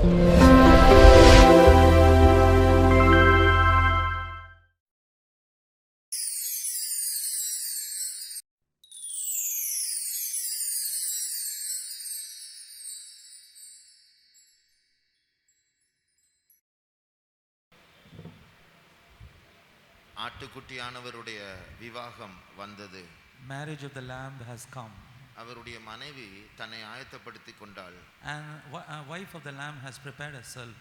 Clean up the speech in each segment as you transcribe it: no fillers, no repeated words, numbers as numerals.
ஆட்டுக்குட்டியானவருடைய விவாகம் வந்தது. Marriage of the lamb has come. அவருடைய மனைவி தன்னை ஆயத்தப்படுத்திக் கொண்டாள். And wife of the lamb has prepared herself.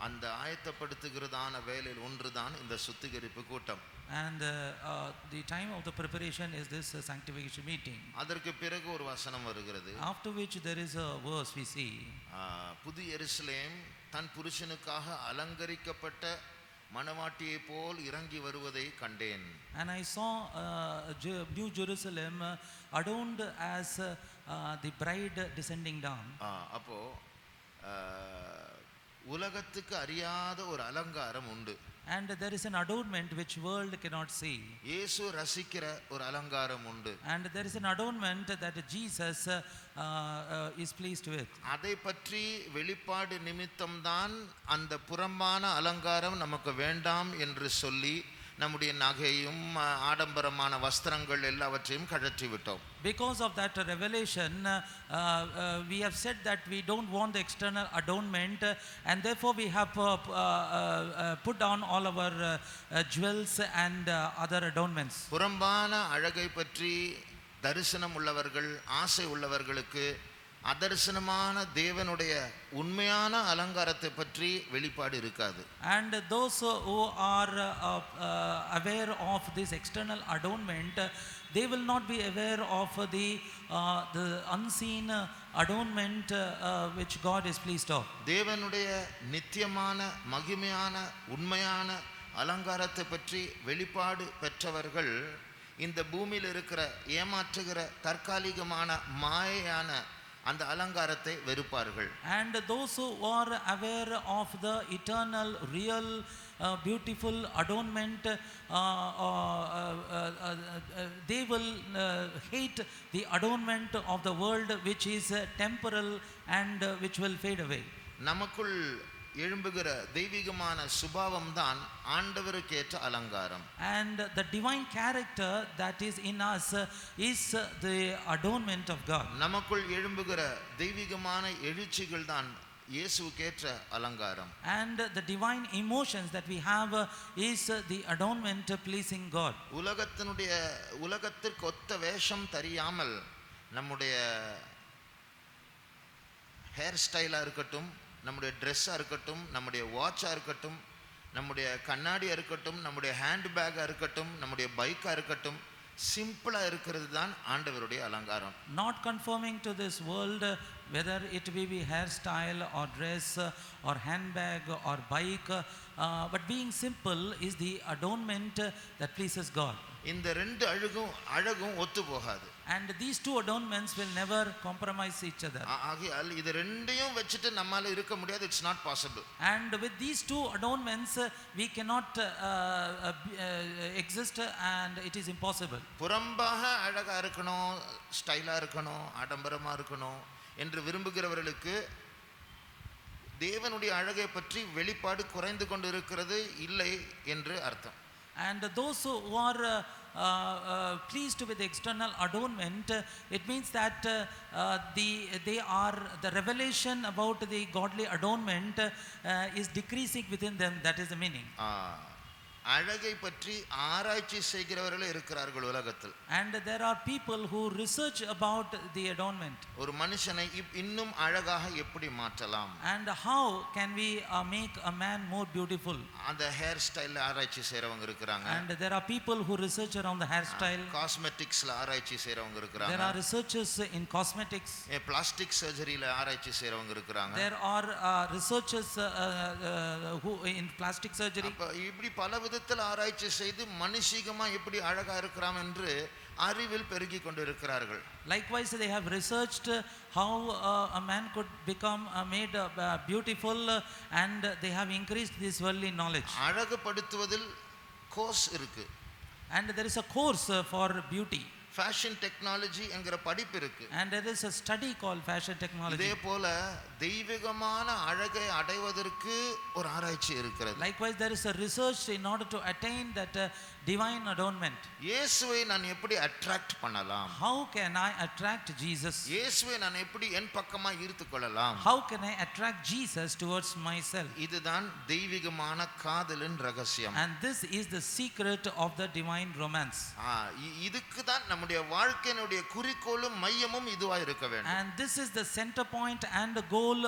அந்த ஆயத்தப்படுத்துகிறதான வேளையில் ஒன்றுதான் இந்த சுத்திகரிப்பு கூட்டம். And the time of the preparation is this sanctification meeting. அதற்கு பிறகு ஒரு வசனம் வருகிறது. After which there is a verse we see. புது எருசலேம் தன் புருஷனுக்காக அலங்கரிக்கப்பட்ட மணவாட்டியை போல் இறங்கி வருவதை கண்டேன். And I saw New Jerusalem adorned as the bride descending down. அப்போ உலகத்துக்கு அறியாத ஒரு அலங்காரம் உண்டு. And there is an adornment which world cannot see. இயேசு ரசிக்கிற ஒரு அலங்காரம் உண்டு. And there is an adornment that Jesus is pleased with. அதை பற்றி வெளிப்பாடு நிமித்தம்தான் அந்த புறம்பான அலங்காரம் நமக்கு வேண்டாம் என்று சொல்லி நம்முடைய நகையும் ஆடம்பரமான வஸ்திரங்கள் எல்லாவற்றையும் கழற்றி விட்டோம். Because of that revelation, we have said that we don't want the external adornment, and therefore we have put down all our jewels and other adornments. புறம்பான அழகை பற்றி தரிசனம் உள்ளவர்கள், ஆசை உள்ளவர்களுக்கு அதர்சனமான தேவனுடைய உண்மையான அலங்காரத்தை பற்றி வெளிப்பாடு இருக்காது. And those who are aware of this external adornment, they will not be aware of the unseen adornment which God is pleased of. தேவனுடைய நித்தியமான மகிமையான உண்மையான அலங்காரத்தை பற்றி வெளிப்பாடு பெற்றவர்கள் இந்த பூமியில் இருக்கிற ஏமாற்றுகிற தற்காலிகமான மாயையான அந்த அலங்காரத்தை வெறுப்பார்கள். And those who are aware of the eternal, real, beautiful adornment, they will hate the adornment of the world which is temporal and which will fade away. நமக்குள் எழும்புகிற தெய்வீகமான சுபாவம் தான் ஆண்டவருக்கு ஏற்ற அலங்காரம். And the divine character that is in us is the adornment of God. நமக்குள் எழும்புகிற தெய்வீகமான எழுச்சிகள் தான் இயேசுவுக்கு ஏற்ற அலங்காரம். And the divine emotions that we have is the adornment pleasing God. உலகத்திற்கு ஒத்த வேஷம் தெரியாமல் நம்முடைய ஹேர் ஸ்டைலா இருக்கட்டும், நம்முடைய ட்ரெஸ்ஸாக இருக்கட்டும், நம்முடைய வாட்சாக இருக்கட்டும், நம்முடைய கண்ணாடியாக இருக்கட்டும், நம்முடைய ஹேண்ட் பேக்காக இருக்கட்டும், நம்முடைய பைக்காக இருக்கட்டும், சிம்பிளாக இருக்கிறது தான் ஆண்டவருடைய அலங்காரம். Not conforming to this world, whether it be hairstyle or dress or handbag or bike, but being simple is the adornment that pleases God. இந்த ரெண்டு அழகும் ஒத்து போகாது. And these two adornments will never compromise each other. ஆகையால் இது ரெண்டையும் வச்சிட்டு நம்மால இருக்க முடியாது. It's not possible. And with these two adornments we cannot exist, and it is impossible. புறம்பாக அழகா இருக்கணும், ஸ்டைலா இருக்கணும், ஆடம்பரமா இருக்கணும் என்று விரும்புகிறவர்களுக்கு தேவனுடைய அழகை பற்றி வெளிப்பாடு குறைந்து கொண்டு இருக்கிறது இல்லை என்று அர்த்தம். And those who are pleased with the external adornment, it means that the revelation about the godly adornment is decreasing within them. That is the meaning. அழகை பற்றி ஆராய்ச்சி செய்கிறவர்கள் இருக்கிறார்கள் உலகத்தில். And there are people who research about the adornment. ஒரு மனுஷனை இன்னும் அழகாக எப்படி மாற்றலாம்? And how can we make a man more beautiful? அந்த ஹேர் ஸ்டைல்ல ஆராய்ச்சி செய்றவங்க இருக்காங்க. And there are people who research around the hairstyle. காஸ்மெட்டிக்ஸ்ல ஆராய்ச்சி செய்றவங்க இருக்காங்க. There are researchers in cosmetics. Plastic சர்ஜரியில ஆராய்ச்சி செய்றவங்க இருக்காங்க. There are researchers who in plastic surgery. இப்படி பல விதத்தில் ஆராய்ச்சி செய்து மனுஷிகமா எப்படி அழகா இருக்கலாம் என்று அறிவில் பெருகி கொண்டிருக்கிறார்கள். Likewise, they have researched how a man could become made beautiful, and they have increased this worldly knowledge. அழகுபடுத்துவதில் கோர்ஸ் இருக்கு. And there is a course for beauty. Fashion technology என்கிற படிப்பு இருக்கு. And there is a study called fashion technology. இதே போல தெய்வீகமான அழகை அடைவதற்கு ஒரு ஆராய்ச்சி இருக்கிறது. Likewise, there is a research in order to attain that divine adornment. இயேசுவை நான் எப்படி அட்ராக்ட் பண்ணலாம்? How can I attract Jesus? இயேசுவை நான் எப்படி என் பக்கமா ஈர்த்து கொள்ளலாம்? How can I attract Jesus towards myself? இதுதான் தெய்வீகமான காதலின் ரகசியம். And this is the secret of the divine romance. இதுக்கு தான் நம்முடைய வாழ்க்கையினுடைய குறிக்கோளும் மையமும் இதுவா இருக்க வேண்டும். And this is the center point and the goal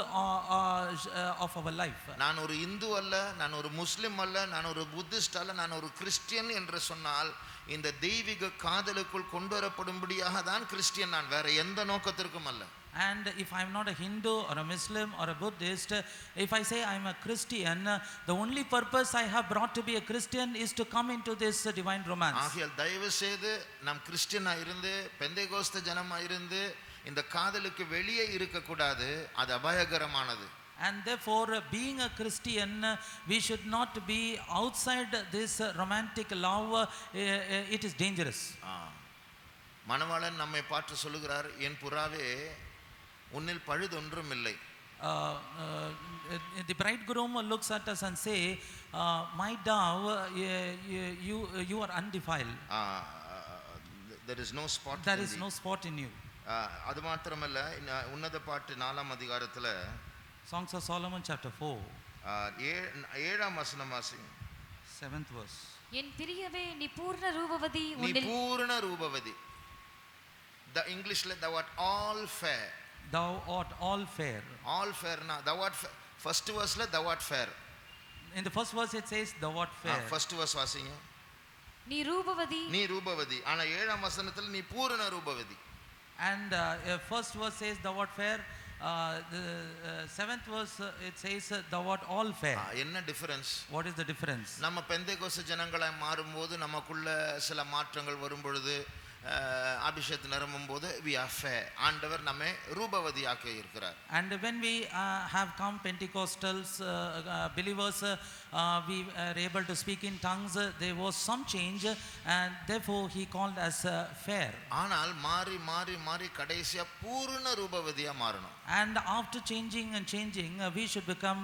of our life. நான் ஒரு இந்து அல்ல, நான் ஒரு முஸ்லிம் அல்ல, நான் ஒரு புத்திஸ்ட் அல்ல, நான் ஒரு கிறிஸ்டியன் என்று சொன்னால் இந்த தெய்வீக காதலுக்குள் கொண்டு வரப்படும்படியாக தான் கிறிஸ்டியன். நான் வேற எந்த நோக்கத்திற்கும் அல்ல. And if I'm not a Hindu or a Muslim or a Buddhist, if I say I'm a Christian, the only purpose I have brought to be a Christian is to come into this divine romance. ஆகையால் தயவு செய்து நாம் கிறிஸ்டியனா இருந்து பெந்தேகோஸ்து ஜனமா இருந்து இந்த காதலுக்கு வெளியே இருக்க கூடாது. அது அபாயகரமானது. And therefore, being a Christian, we should not be outside this romantic love. It is dangerous. மணவாளன் நம்மை பார்த்து சொல்லுகிறார், என் புறாவே உன்னில் பழுதொன்றும் இல்லை. The bridegroom looks at us and say, my dove, you are undefiled. There is no spot. There is no spot in you. அது மாத்திரமல்ல, உன்னத பாட்டு 4ஆம் அதிகாரத்துல Songs of Solomon chapter 4 7ஆம் வசனம் வாசிங்க. 7th verse. என் பிரியவே நீ பூர்ண ரூபவதி. நீ பூர்ண Rupavati. The Englishல thou art all fair. Thou art all fair. All fair na thou art first verseல thou art fair. In the first verse it says thou art fair. first verse வாசிங்க. நீ ரூபவதி. நீ ரூபவதி. ஆனா 7ஆம் வசனத்துல நீ பூரண Rupavati. And first verse says thou art fair. The 7th verse it says thou art all fair. என்ன difference? What is the difference? நம்ம பெந்தேகோஸ்து ஜனங்களாய் மாறும்போது நமக்குள்ள சில மாற்றங்கள் வரும் பொழுது அபிஷேகத்தை நிரம்பும் போது we are fair. ஆண்டவர் நம்மை ரூபவதியாக்க இருக்கிறார். And when we have come Pentecostals believers, we are able to speak in tongues. There was some change and therefore he called us fair. ஆனால் மாறி மாறி மாறி கடைசியா பூரண ரூபவதியா மாறணும். And after changing and changing, we should become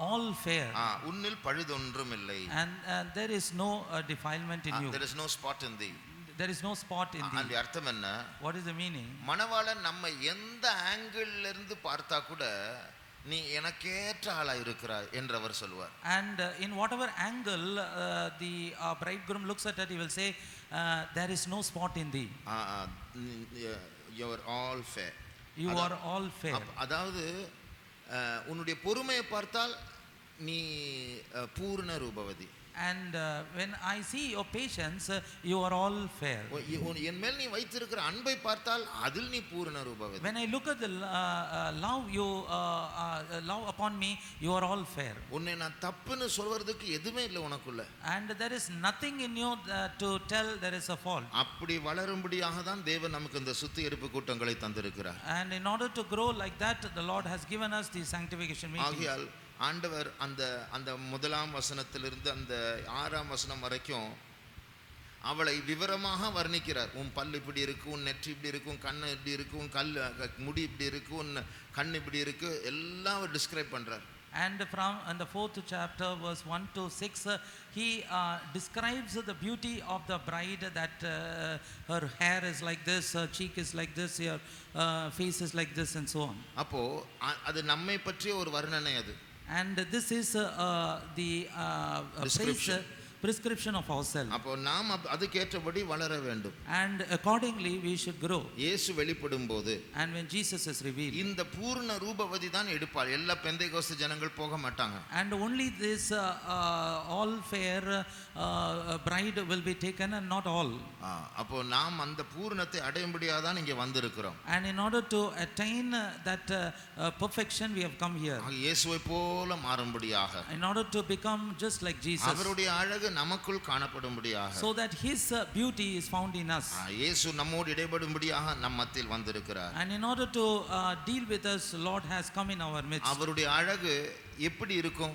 all fair. உன்னில் பழுதொன்றும் இல்லை. And there is no defilement in you. There is no spot in thee. There is no spot in thee. அந்த அர்த்தம் என்ன? What is the meaning? மணவாளன் நம்ம எந்த angle இருந்து பார்த்தா கூட நீ எனக்கேற்ற ஆளா இருக்கிறாய் என்று அவர் சொல்வார். And in whatever angle the bridegroom looks at it, he will say there is no spot in thee. You are all fair. You are all fair. அதாவது உன்னுடைய பொறுமையை பார்த்தால் நீ பூர்ண Rupavati. And when I see your patience, you are all fair. என் மேல் நீ வைத்திருக்கிற அன்பை பார்த்தால் அதில் நீ பூரண Rupavati. When I look at the love you love upon me, you are all fair. உன்னை நான் தப்புன்னு சொல்வதற்கு எதுவுமே இல்லை உனக்குள்ள. And there is nothing in you to tell there is a fault. அப்படி வளரும்படியாக தான் தேவன் நமக்கு இந்த சுத்திகரிப்பு கூட்டங்களை தந்திருக்கிறார். And in order to grow like that, the Lord has given us the sanctification meetings. ஆகையால் ஆண்டவர் அந்த முதலாம் வசனத்திலிருந்து அந்த 6ஆம் வசனம் வரைக்கும் அவளை விவரமாக வர்ணிக்கிறார். உன் பல் இப்படி இருக்கு, உன் நெற்றி இப்படி இருக்கு, உன் கண்ணு இப்படி இருக்கு, உன் முடி இப்படி இருக்கு, உன் கண் இப்படி இருக்கு, எல்லாம் டிஸ்கிரைப் பண்றார். And from the 4th chapter verse 1 to 6 he describes the beauty of the bride, that her hair is like this, her cheek is like this, her face is like this and so on. அப்போ அது நம்மை பற்றிய ஒரு வர்ணனை. அது and this is the prescription of ourselves. அப்போ நாம் அதுக்கேற்றபடி வளர வேண்டும். And accordingly we should grow. இயேசு வெளிப்படும்போது and when Jesus is revealed, இந்த பூர்ண ரூபவதி தான் எடுப்பாள். எல்லா பெந்தேகோஸ்து ஜனங்கள் போக மாட்டாங்க. and only this all fair bride will be taken and not all. அப்போ நாம் அந்த பூர்ணத்தை அடையும்படியாக தான் இங்கே வந்திருக்கிறோம். and in order to attain that perfection we have come here. இயேசுவை போல மாறும்படியாக, in order to become just like Jesus, அவருடைய அழகு நமக்குள் காணப்படும்படியாக, so that his beauty is found in us. இயேசு நம்மோடு இடைபடும்படியாக நம் மத்தியில் வந்திருக்கிறார். and in order to deal with us, Lord has come in our midst. அவருடைய அழகு எப்படி இருக்கும்?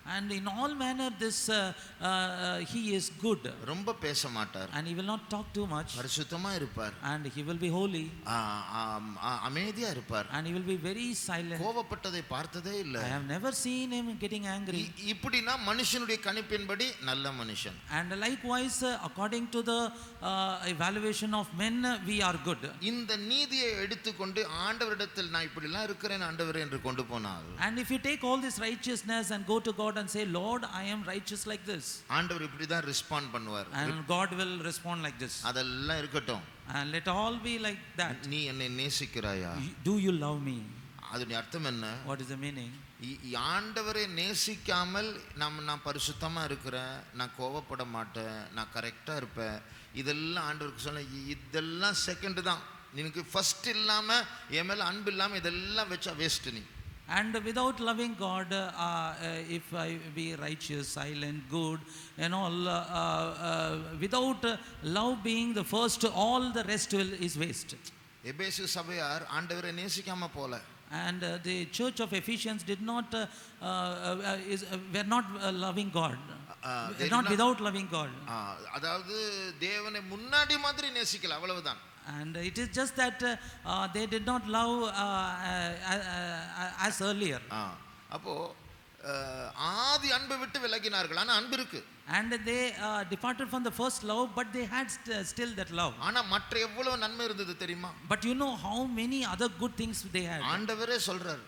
And in all manner this he is good, ரொம்ப பேச மாட்டார், and he will not talk too much, பரிசுத்தமா இருப்பார், and he will be holy, அமைதியா இருப்பார், and he will be very silent. கோபப்பட்டதை பார்த்ததே இல்ல. I have never seen him getting angry. இப்படினா மனுஷனுடைய கணிப்பின்படி நல்ல மனுஷன். And likewise according to the evaluation of men we are good. இந்த நீதியை எடுத்துக்கொண்டு ஆண்டவரிடத்தில் நான் இப்படி எல்லாம் இருக்கிறேன் ஆண்டவரே என்று கொண்டு போனால், and if you take all this righteousness and go to God and say, Lord, I am righteous like this, ஆண்டவர் இப்படி தான் ரெஸ்பாண்ட் பண்ணுவார். and God will respond like this. அதெல்லாம் இருக்கட்டும், And let all be like that. நீ என்னை நேசிக்கிறாயா? Do you love me? அதனுடைய அர்த்தம் என்ன? What is the meaning? ஆண்டவரை நேசிக்காமல் நான் பரிசுத்தமா இருக்கிறேன், நான் கோபப்பட மாட்டேன், நான் கரெக்டா இருப்பேன், இதெல்லாம் ஆண்டவருக்கு சொன்ன இதெல்லாம் செகண்ட் தான். எனக்கு ஃபர்ஸ்ட் இல்லாம என் மேல அன்பு இல்லாம இதெல்லாம் வச்சா வேஸ்ட் நீ. And without loving God, if I be righteous, silent, good, and all, without love being the first, all the rest is waste. எபேசு சபையார் ஆண்டவரை நேசிக்காம போல. And the church of Ephesians did not were not loving God. Not without loving God. அதாவது தேவனை முன்னாடி மாதிரி நேசிக்கல, அவ்வளவுதான். And it is just that they did not love as earlier. அப்போ ஆதி அன்பை விட்டு விலகினார்கள், ஆனா அன்பு இருக்கு. And they departed from the first love, but they had still that love. ஆனா மற்ற எவ்வளவு நன்மை இருந்தது தெரியுமா? But you know how many other good things they had. ஆண்டவரே சொல்றார்,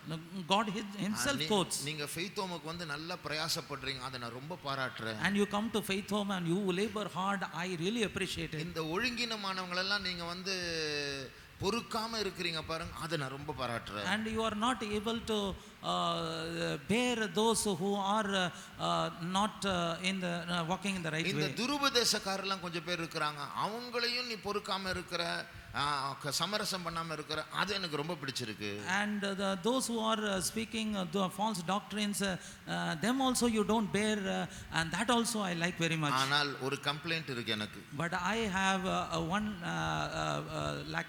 God himself quotes, நீங்க ஃபெய்த் ஹோமுக்கு வந்து நல்லா பிரயாசப்படுறீங்க, அதை நான் ரொம்ப பாராட்டுறேன். and you come to Faith Home and you labor hard, I really appreciate it. இந்த ஒழுங்கினமானவங்க எல்லாம் நீங்க வந்து பொறுக்காம இருக்கிறீங்க பாருங்க, அதை நான் ரொம்ப பாராட்டுறேன். And you are not able to bear those who are not in the walking in the right way. இந்த துருபதேசக்காரர்லாம் கொஞ்சம் பேர் இருக்கிறாங்க, அவங்களையும் நீ பொறுக்காம இருக்கிற, சமரசம் பண்ணாம இருக்கிற, அது எனக்கு ரொம்ப பிடிச்சிருக்கு. And those who are speaking the false doctrines, them also you don't bear, and that also I like very much. ஆனால் ஒரு கம்ப்ளைண்ட் இருக்கு எனக்கு. But I have one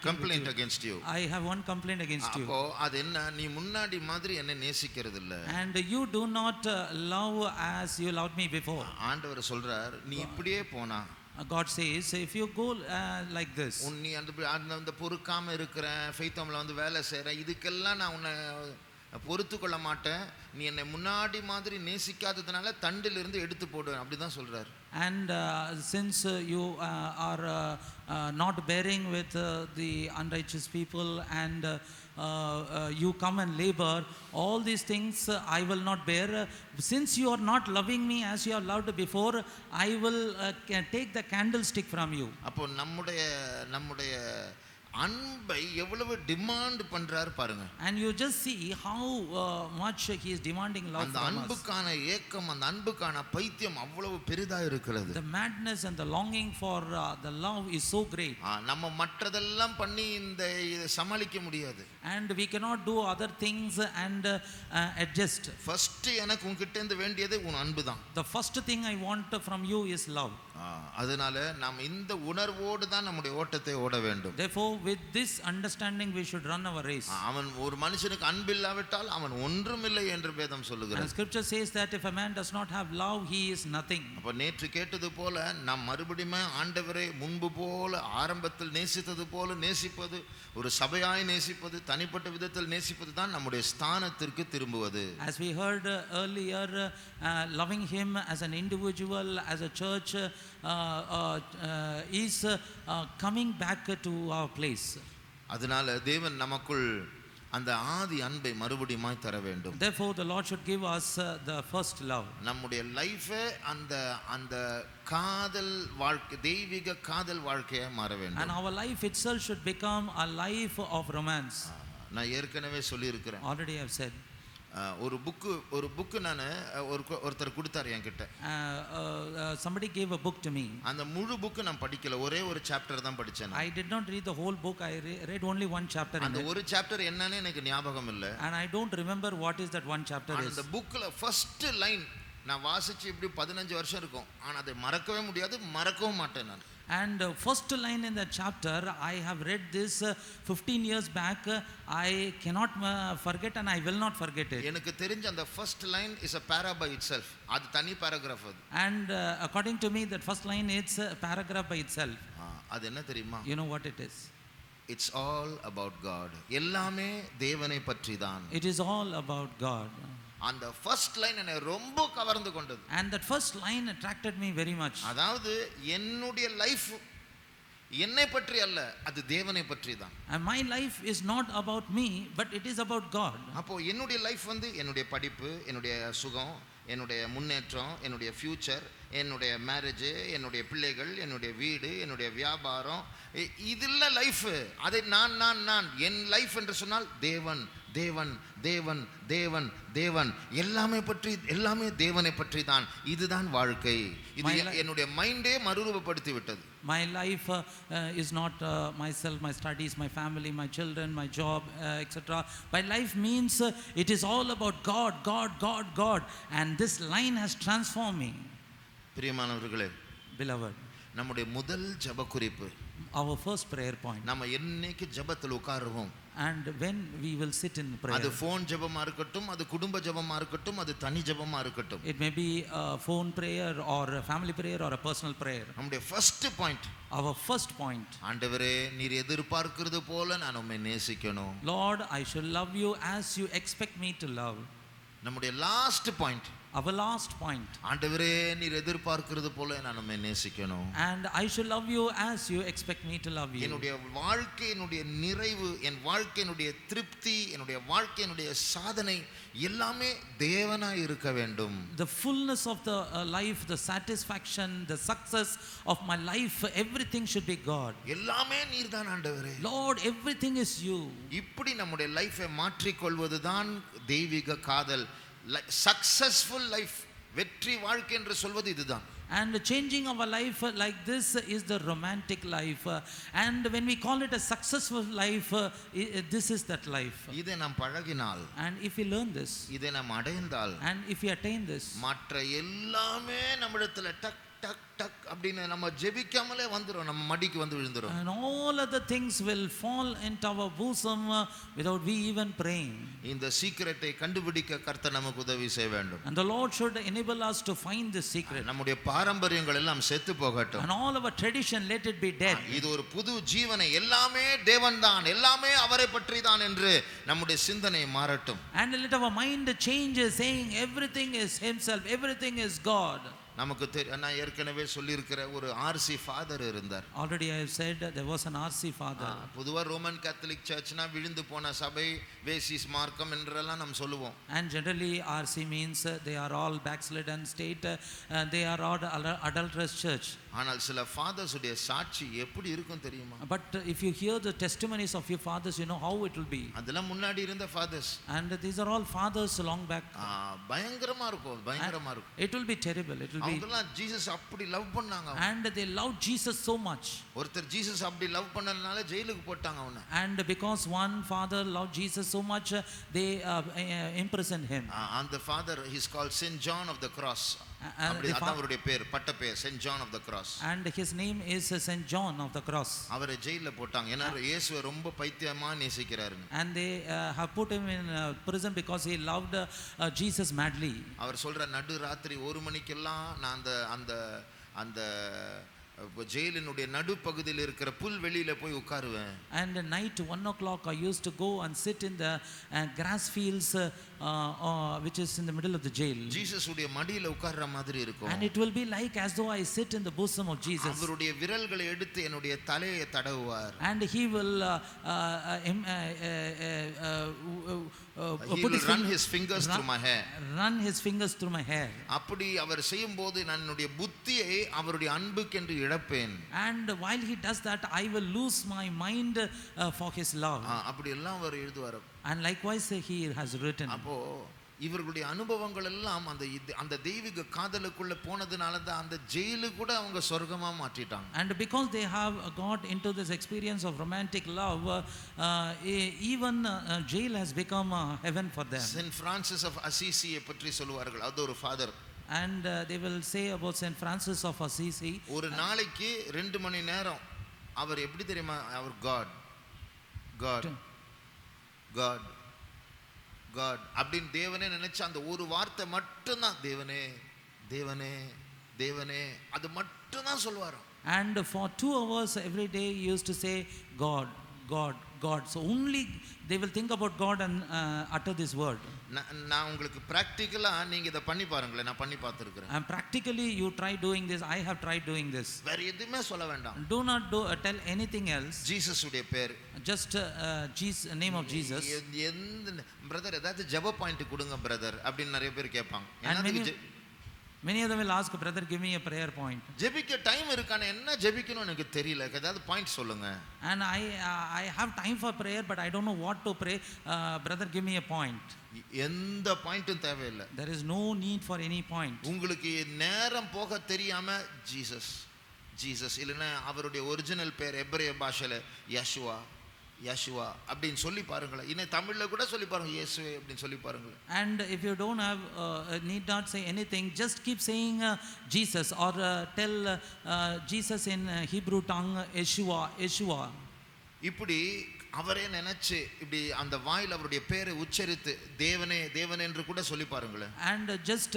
complaint against you. I have one complaint against you. அப்போ அது என்ன? நீ முன்னாடி மாதிரி என்ன நேசிக்கிறது இல்ல. And you do not love as you loved me before. ஆண்டவர் சொல்றார், நீ இப்படியே போனா, God says, if you go like this, நீ அந்த பொறுக்காம இருக்கிற, ஃபெய்த் ஹோம்ல வந்து வேலை செய்யற, இதுக்கெல்லாம் நான் உன்னை பொறுத்து கொள்ள மாட்டேன், நீ என்னை முன்னாடி மாதிரி நேசிக்காததுனால தண்டில் இருந்து எடுத்து போடுவேன், அப்படிதான் சொல்றாரு. And since you are not bearing with the unrighteous people, and you come and labor, all these things I will not bear. Since you are not loving me as you have loved before, I will take the candlestick from you. அப்போ நம்முடைய அன்பை எவ்வளவு demand பண்றாரு பாருங்க. And you just see how much he is demanding love அந்த from us. அன்புக்கான ஏக்கம், அந்த அன்புக்கான பைத்தியம் அவ்வளவு பெரிதா இருக்கிறது. The madness and the longing for the love is so great. நம்ம மற்றதெல்லாம் பண்ணி இதை சமாளிக்க முடியாது. And we cannot do other things and adjust. First எனக்கு உன்கிட்ட இருந்து வேண்டியது உன் அன்பு தான். The first thing I want from you is love. அதனால நாம் இந்த உணர்வோடு தான் நம்முடைய ஓட்டத்தை ஓட வேண்டும். Therefore with this understanding we should run our race. அவன் ஒரு மனுஷனுக்கு அன்பு இல்லாவிட்டால் அவன் ஒன்றுமில்லை என்று வேதம் சொல்லுகிறது. And scripture says that if a man does not have love, he is nothing. அப்ப நேற்று கேட்டது போல நாம் மறுபடியும் ஆண்டவரை முன்பு போல ஆரம்பத்தில் நேசித்தது போல நேசிப்பது, ஒரு சபையாய் நேசிப்பது, தனிப்பட்ட விதத்தில் நேசிப்பது தான் நம்முடைய ஸ்தானத்திற்கு திரும்புவது. As we heard earlier, loving him as an individual, as a church, is coming back to our place. அதனால தேவன் நமக்குள் அந்த ஆதி அன்பை மறுபடியும் தர வேண்டும். Therefore the Lord should give us the first love. நம்முடைய லைஃபே அந்த காதல் வாழ்க்கை, தெய்வீக காதல் வாழ்க்கையா மாற வேண்டும். And our life itself should become a life of romance. நான் ஏற்கனவே சொல்லி இருக்கிறேன். Already I have said. ஒரு புக்கு நான் ஒருத்தர் கொடுத்தாரு என்கிட்ட. Somebody gave a book to me. அந்த முழு புக்கு நான் படிக்கல, ஒரே ஒரு சாப்டர் தான் படிச்சேன். I did not read the whole book. I read only one chapter. அந்த ஒரு சாப்டர் என்னன்னு எனக்கு ஞாபகம் இல்ல. And I don't remember what is that one chapter is. அந்த புக்ல ஃபர்ஸ்ட் லைன் நான் வாசிச்சு இப்படி 15 வருஷம் இருக்கும், ஆனா அதை மறக்கவே முடியாது, மறக்கவும் மாட்டேன் நான். And first line in the chapter, I have read this 15 years back. I cannot forget and I will not forget it. எனக்கு தெரிஞ்ச அந்த first line is a para by itself. அது தனி paragraph அது. And according to me, that first line, it's a paragraph by itself. அது என்ன தெரியுமா? You know what it is? It's all about God. எல்லாமே தேவனை பற்றி தான். It is all about God. அந்த ஃபர்ஸ்ட் லைன் என்னை ரொம்ப கவர்ந்து கொண்டது. And that first line attracted me very much. அதாவது என்னுடைய லைஃப் என்னை பற்றி அல்ல, அது தேவனை பற்றி தான். And my life is not about me, but it is about God. அப்போ என்னுடைய லைஃப் வந்து என்னுடைய படிப்பு, என்னுடைய சுகம், என்னுடைய முன்னேற்றம், என்னுடைய ஃபியூச்சர், என்னுடைய மேரேஜ், என்னுடைய பிள்ளைகள், என்னுடைய வீடு, என்னுடைய வியாபாரம், இதில்ல லைஃப். அதை நான் என் லைஃப் என்று சொன்னால் தேவன் தேவன் தேவன் தேவன் தேவன் எல்லாமே தேவனை பற்றி தான். இதுதான் வாழ்க்கை. இது என்னுடைய மைண்டே மறுரூபப்படுத்தி விட்டது. My life is not myself, my studies, my family, my children, my job, etc. My life means it is all about God, God, God, God. And this line has transformed me. பிரியமானவர்களே, Beloved, நம்முடைய முதல் ஜெப குறிப்பு, our first prayer point. நம்ம என்னைக்கு ஜெபத்தில் உட்காருவோம், And when we will sit in prayer, அது ஃபோன் ஜெபமா இருக்கட்டும், அது குடும்ப ஜெபமா இருக்கட்டும், அது தனி ஜெபமா இருக்கட்டும், it may be a phone prayer or a family prayer or a personal prayer. நம்முடைய first point, Our first point, ஆண்டவரே நீர் எதிர்பார்க்கிறது போல நான் உம்மை நேசிக்கணும். Lord, I should love you as you expect me to love. நம்முடைய last point, Our last point, ஆண்டவரே நீர் எதிர்பார்க்கிறது போல நான் உம்மை நேசிக்கணும். and I should love you as you expect me to love you. என்னுடைய வாழ்க்கையினுடைய நிறைவு, என் வாழ்க்கையினுடைய திருப்தி, என்னுடைய வாழ்க்கையினுடைய சாதனை எல்லாமே தேவனாய் இருக்க வேண்டும். The fullness of the life, the satisfaction, the success of my life, everything should be God. எல்லாமே நீர்தான் ஆண்டவரே. Lord, everything is you. இப்படி நம்முடைய லைஃபை மாற்றிக்கொள்வதுதான் தெய்வீக காதல். சக்சஸ்ஃபுல் லைஃப், வெற்றி வாழ்க்கை என்று சொல்வது இதுதான். And changing our life like this is the romantic life. And when we call it a successful life, this is that life. இதை நாம் பழகினால், And if we learn this, இதை நாம் அடைந்தால், and if we attain this, மற்ற எல்லாமே நம்மிடத்துல டக் டக் டக் அப்படின்னு நம்ம ஜெபிக்காமலே வந்துரும், நம்ம மடிக்கு வந்து விழுந்துரும். and all other things will fall into our bosom without we even praying. இந்த சீக்ரெட்டை கண்டுபிடிக்க கர்த்தர் நமக்கு உதவி செய்ய வேண்டும். And the Lord should enable us to find this secret. நம்முடைய பாரம்பரியங்கள் எல்லாம் செத்து போகட்டும். And all our tradition, let it be dead. இது ஒரு புது ஜீவனை, எல்லாமே தேவன்தான், எல்லாமே அவரை பற்றி தான் என்று நம்முடைய சிந்தனை மாறட்டும். And let our mind change, saying everything is himself, everything is God. நமக்கு நான் ஏற்கனவே சொல்லியிருக்கிற ஒரு ஆர்சி ஃபாதர் இருந்தார். Already I have said there was an RC father. பொதுவா ரோமன் கேத்தலிக் சர்ச்னா விழுந்து போன சபை, வேசிஸ் மார்க்கம் என்றெல்லாம் நாம் சொல்லுவோம். And generally RC means they are all backslidden state, they are all adulterous church. ஆனால் சில ஃபாதர்ஸ் உடைய சாட்சி எப்படி இருக்கும் தெரியுமா? But if you hear the testimonies of your fathers, you know how it will be. அதெல்லாம் முன்னாடி இருந்த fathers. And these are all fathers long back. பயங்கரமா இருக்கும், பயங்கரமா இருக்கும். It will be terrible. It will be. அவங்கெல்லாம் ஜீசஸ் அப்படி love பண்ணாங்க. And they loved Jesus so much. ஒருத்தர் ஜீசஸ் அப்படி லவ் பண்ணனால ஜெயிலுக்கு போட்டாங்க அவனை. And because one father loved Jesus so much, they imprisoned him. And the father, he is called Saint John of the Cross. அப்படி அதான் அவருடைய பேர், பட்ட பேர், Saint John of the Cross. And his name is Saint John of the Cross. அவரை ஜெயில்ல போட்டாங்க, ஏன்னா இயேசுவை ரொம்ப பைத்தியமா நேசிக்கிறாரு. And they have put him in prison because he loved Jesus madly. அவர் சொல்ற நடு ராத்திரி 1 மணிக்கெல்லாம் நான் அந்த அந்த ஜெயிலினுடைய நடுப்பகுதியில் இருக்கிற புல்வெளியில போய் உட்காருவேன். And at night 1 o'clock I used to go and sit in the grass fields which is in the middle of the jail. Jesus உடைய மடியில உட்கார்ற மாதிரி இருக்கும். And it will be like as though I sit in the bosom of Jesus. அவருடைய விரல்களை எடுத்து என்னுடைய தலையை தடவுவார். And he will run his fingers through my hair. Run his fingers through my hair. அப்படி அவர் செய்யும்போது நான் என்னுடைய புத்தியை அவருடைய அன்புக்கென்று இழப்பேன். And while he does that, I will lose my mind for his love. அப்படி எல்லாம் அவர் எழுதுவார். And likewise he has written. அப்போ இவர்களுடைய அனுபவங்கள் எல்லாம் அந்த தெய்வீக காதலுக்குள்ள போனதுனால தான் அந்த ஜெயிலு கூட அவங்க சொர்க்கமா மாற்றிட்டாங்க. And because they have got into this experience of romantic love, even jail has become heaven for them. Saint Francis of Assisi பற்றி சொல்வார்கள். அது ஒரு father. And they will say about Saint Francis of Assisi. ஒரு நாளைக்கு 2 மணி நேரம் அவர் எப்படி தெரியுமா, அவர் God God God God அப்படின்னு தேவனே நினைச்ச அந்த ஒரு வார்த்தை மட்டும்தான், தேவனே தேவனே தேவனே, அது மட்டும்தான் சொல்வாராம். And for 2 hours every day he used to say God, God, God. So only they will think about God and utter this word. நான் உங்களுக்கு பிராக்டிக்கலா நீங்க இத பண்ணி பாருங்களேன், நான் பண்ணி பார்த்திருக்கிறேன். And practically you try doing this. I have tried doing this. வேற எதுவுமே சொல்ல வேண்டாம். Do not tell anything else. Jesus உடைய பேர், Just Jesus, name of Jesus. எந்த பிரதர் ஏதாவது ஜெப பாயிண்ட் கொடுங்க பிரதர் அப்படின்னு நிறைய பேர் கேட்பாங்க. And many of them will ask, brother, give me a prayer point. ஜெபிக்க டைம் இருக்கானே, என்ன ஜெபிக்கணும் எனக்கு தெரியல, ஏதாவது பாயிண்ட் சொல்லுங்க. And I have time for prayer but I don't know what to pray. Brother, give me a point. எந்த பாயிண்ட்டும் தேவையில்லை. There is no need for any point. உங்களுக்கு நேரம் போக தெரியாம ஜீசஸ் ஜீசஸ் இல்லைன்னா அவருடைய ஒரிஜினல் பேர் எபிரேய பாஷையில யேசுவா யேசுவா அப்படின்னு சொல்லி பாருங்களேன். இன்னும் தமிழ்ல கூட சொல்லி பாருங்க, இயேசுவே அப்படின்னு சொல்லி பாருங்களேன். And if you don't have need not say anything, just keep saying Jesus, or tell Jesus in Hebrew tongue, Yeshua, Yeshua. இப்படி அவரே நினைச்சு இப்படி அந்த வாயில் அவருடைய பேரை உச்சரித்து தேவனே தேவனே என்று கூட சொல்லி பாருங்களேன். And just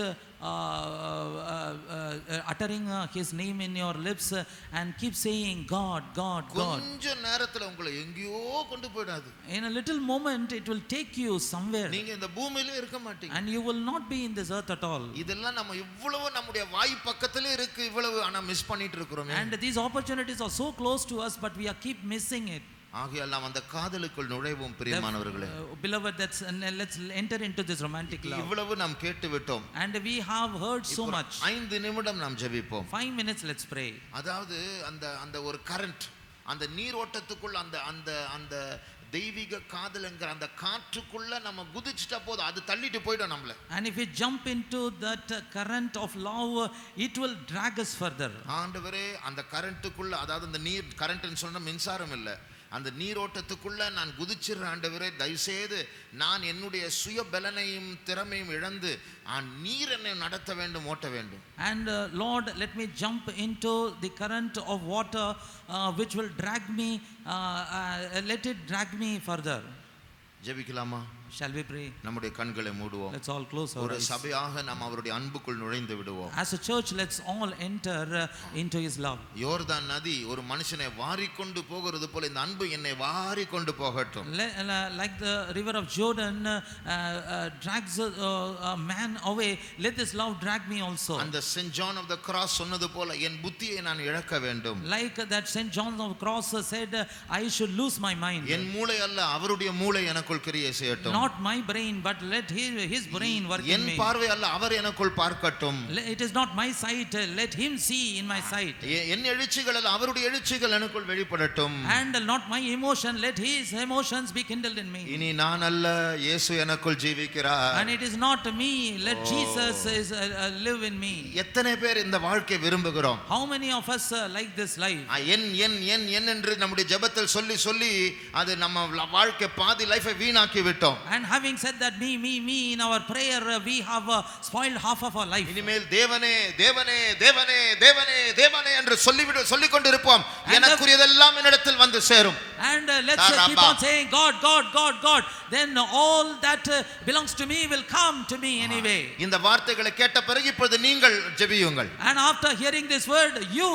uttering his name in your lips and keep saying God, God, God. கொஞ்ச நேரத்துல உங்களை எங்கேயோ கொண்டு போய்டாது. In a little moment it will take you somewhere. நீங்க இந்த பூமியிலே இருக்க மாட்டீங்க. And you will not be in this earth at all. இதெல்லாம் நம்ம இவ்வளவு நம்முடைய வாய் பக்கத்திலே இருக்கு, இவ்வளவு ஆனா மிஸ் பண்ணிட்டு இருக்கோம். And these opportunities are so close to us but we are keep missing it. ஆகையால் நாம் அந்த காதலுக்குள் நுழைவோம் பிரியமானவர்களே. Beloved, let's enter into this romantic love. இவ்வளவு நாம் கேட்டு விட்டோம். And we have heard so much. 5 நிமிடம் நாம் ஜெபிப்போம். 5 minutes let's pray. அதாவது அந்த ஒரு கரண்ட், அந்த நீரோட்டத்துக்குள்ள அந்த தெய்வீக காதல்ங்கற அந்த காற்றுக்குள்ள நம்ம குதிச்சிட்ட போது அது தள்ளிட்டு போய்டும் நம்மள. And if we jump into that current of love, it will drag us further. ஆண்டவரே, அந்த கரண்ட்டுக்குள்ள, அதாவது அந்த நீர் கரண்ட்னு சொன்னா மின்சாரம் இல்ல, அந்த நீரோட்டத்துக்குள்ள நான் குதிச்சிடுறேன் ஆண்டவரே, தயவுசெய்து நான் என்னுடைய சுய பலனையும் திறமையும் இழந்து நீர் என்னை நடத்த வேண்டும், ஓட்ட வேண்டும். And Lord, let me jump into the current of water which will drag me, let it drag me further. ஜெபிக்கலாமா? Shall we pray? நம்முடைய கண்களை மூடுவோம். Let's all close our eyes. ஒரு சபையாக நாம் அவருடைய அன்புக்குள் நுழைந்து விடுவோம். As a church, let's all enter into his love. யோர்தான் நதி ஒரு மனுஷனை வாரிக்கொண்டு போகிறது போல இந்த அன்பு என்னை வாரிக்கொண்டு போகட்டும். Like the river of Jordan drags a man away, let this love drag me also. அந்த Saint John of the Cross சொன்னது போல என் புத்தியை நான் இழக்க வேண்டும். Like that Saint John of the Cross said, I should lose my mind. என் மூளை அல்ல, அவருடைய மூளை எனக்குள் கிரியை செய்யட்டும். Not my brain but let his brain work in me. என் பார்வை அல்ல, அவர் எனக்குள் பார்க்கட்டும். It is not my sight, let him see in my sight. என் எழுச்சிகள் அல்ல, அவருடைய எழுச்சிகள் எனக்குள் வெளிப்படட்டும். And not my emotion, let his emotions be kindled in me. இனி நான் அல்ல, இயேசு எனக்குள் ஜீவிக்கிறார். And it is not me, let Jesus live in me. எத்தனை பேர் இந்த வாழ்க்கை விரும்புகிறோம்? How many of us like this life? என் என்று நம்முடைய ஜெபத்தில் சொல்லி சொல்லி அது நம்ம வாழ்க்கை பாதி லைஃபை வீணாக்கி விட்டோம். And having said that me in our prayer we have spoiled half of our life. இனிமேல் தேவனே தேவனே தேவனே தேவனே தேவனே என்று சொல்லிக் கொண்டிருப்போம். எனக்குரியதெல்லாம் என்னிடத்தில் வந்து சேரும். And let's keep on saying God, God, God, God, then all that belongs to me will come to me anyway. இந்த வார்த்தைகளை கேட்ட பிறகு இப்பொழுது நீங்கள் ஜெபியுங்கள். And after hearing this word you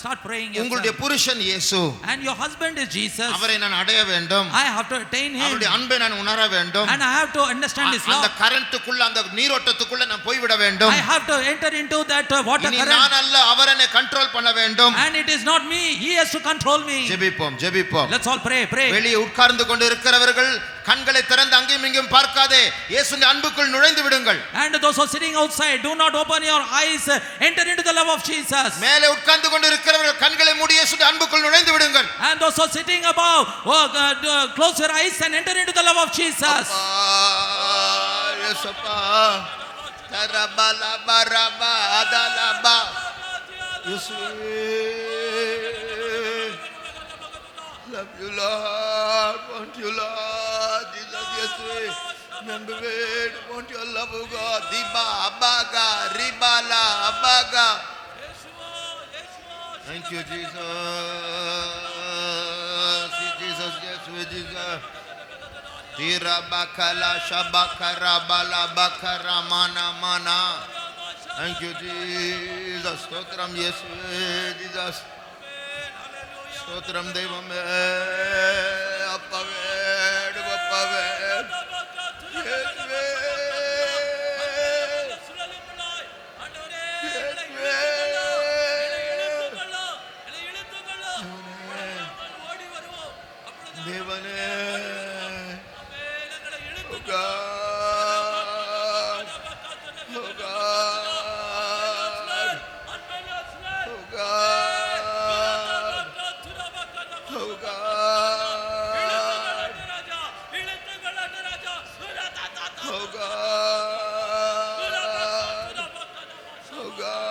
start praying yourself. உங்களுடைய புருஷன் இயேசு, and your husband is Jesus. அவரை நான் அடைய வேண்டும். I have to attain him. அவருடைய அன்பை நான் உணர வேண்டும். And I have to understand his love. அந்த கரண்ட்டுக்குள்ள, அந்த நீரோட்டத்துக்குள்ள நான் போய் விட வேண்டும். I have to enter into that water current. நான் அல்ல, அவர் என்னை கண்ட்ரோல் பண்ண வேண்டும். And it is not me, he has to control me. ஜெபிப்போம். Let's all pray. வெளியே உட்கார்ந்து கொண்டு இருக்கிறவர்கள் கண்களை திறந்து அங்கேயும் இங்கேயும் பார்க்காதே இயேசுவின் அன்புக்குள் நுழைந்து விடுங்கள். And those who are sitting outside, do not open your eyes, enter into the love of Jesus. மேலே உட்கார்ந்து கொண்டு இருக்கிறவர்கள் கண்களை மூடி இயேசுவின் அன்புக்குள் நுழைந்து விடுங்கள். And those who are sitting above, close your eyes and enter into the love of Jesus. Yesapa tarabala baraba adalaba Yesu, love you Lord, want you Lord, Jesus Yesu, Remember it. Want your love, oh God. Diba, abaga, ribala, abaga. Thank you, Jesus. Jesus, yes, Jesus. Tira bakala shabakara bala bakara mana mana. Thank you, Jesus. Stotram, yes, Jesus. Stotram devame appaved appaved. Yes, devane. Oh God. Oh God. Oh God. Oh God. Oh God. Oh God.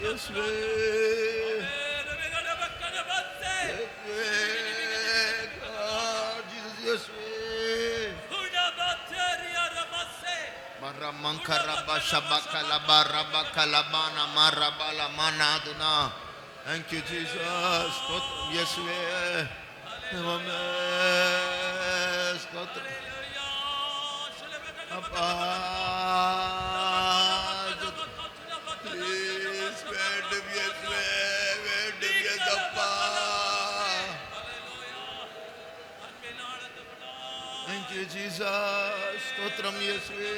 Yes, way. God, Jesus, yes, way. Maramankara shabakala barabakalabana marabala manaduna. Thank you, Jesus. Yes, way. Please, where do you go? Thank you, Jesus. Stotram Yeswe.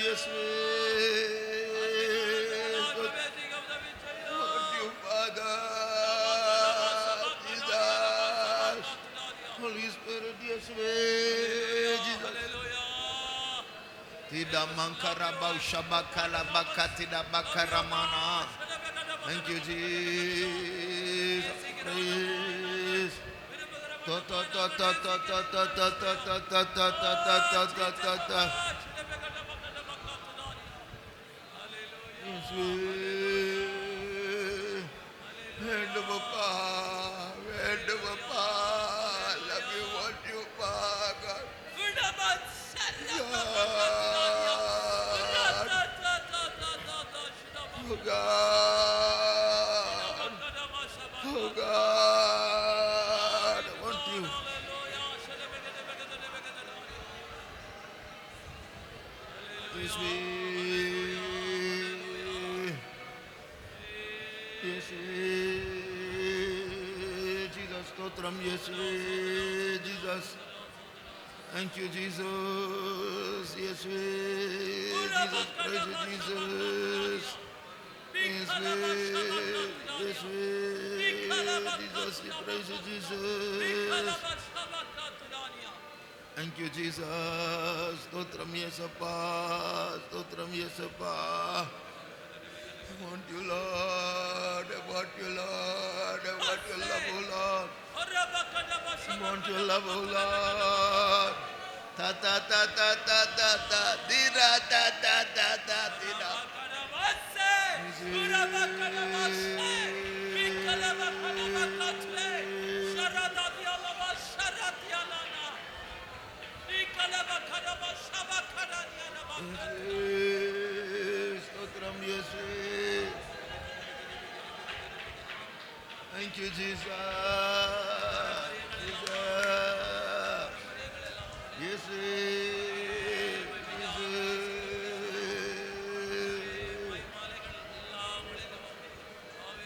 Yeswe. Thank you, Father. Jesus. Holy Spirit, Yeswe. Jesus. Tida mankaraba shabakala bakatida bakaramana. Thank you, Jesus. Praise. Ta ta ta ta ta ta ta ta ta ta ta ta ta ta ta ta. Yes, we. And Papa, love you, want you, Papa. Oh God, oh God, I want you. Yes, we. Yes, we. Jesus, Stotram, yes, we. Jesus. Thank you, Jesus. Yes, we. Jesus, praise you, Jesus. Yes, we. Yes, we. Jesus, we praise you, Jesus. Thank you, Jesus. Stotram, yes, Appa. Stotram, yes, Appa. I want you, Lord. I want you, Lord. I want your love, oh Lord. I want your love, oh Lord. Ta ta ta ta ta ta ta. Dira ta ta ta ta dira. Stotram, yes. Thank you, Jesus. Jesus. Yes,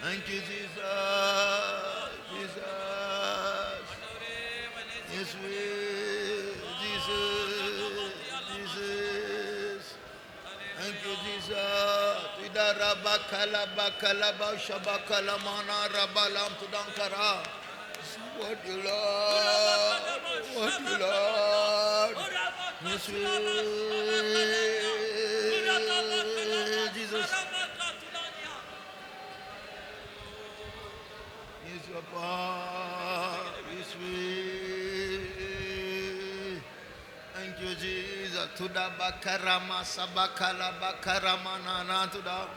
thank you, Jesus. Jesus. Yes, Jesus. Jesus. Thank you, Jesus. Ida rabakala bakala bashabakala mana rabalam tudankara. What you Lord? What you Lord? Yes, Jesus. Yes, Papa. Yes, thank you, Jesus. Tuda bakarama sabakala bakaramana na tuda.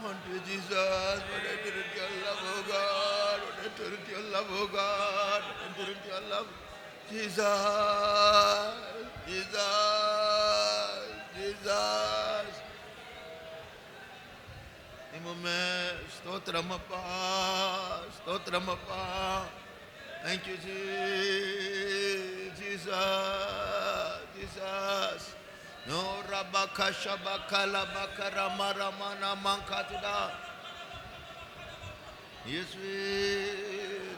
Want you, Jesus. What a terrific your love, oh God. What a terrific your love, oh God. What a terrific your love. Jesus. Jesus. Jesus. Nimume. Stotramappa. Stotramappa. Thank you, Jesus. Jesus. No rabaka shabaka labaka rama ramana mankatuda. Yes, we,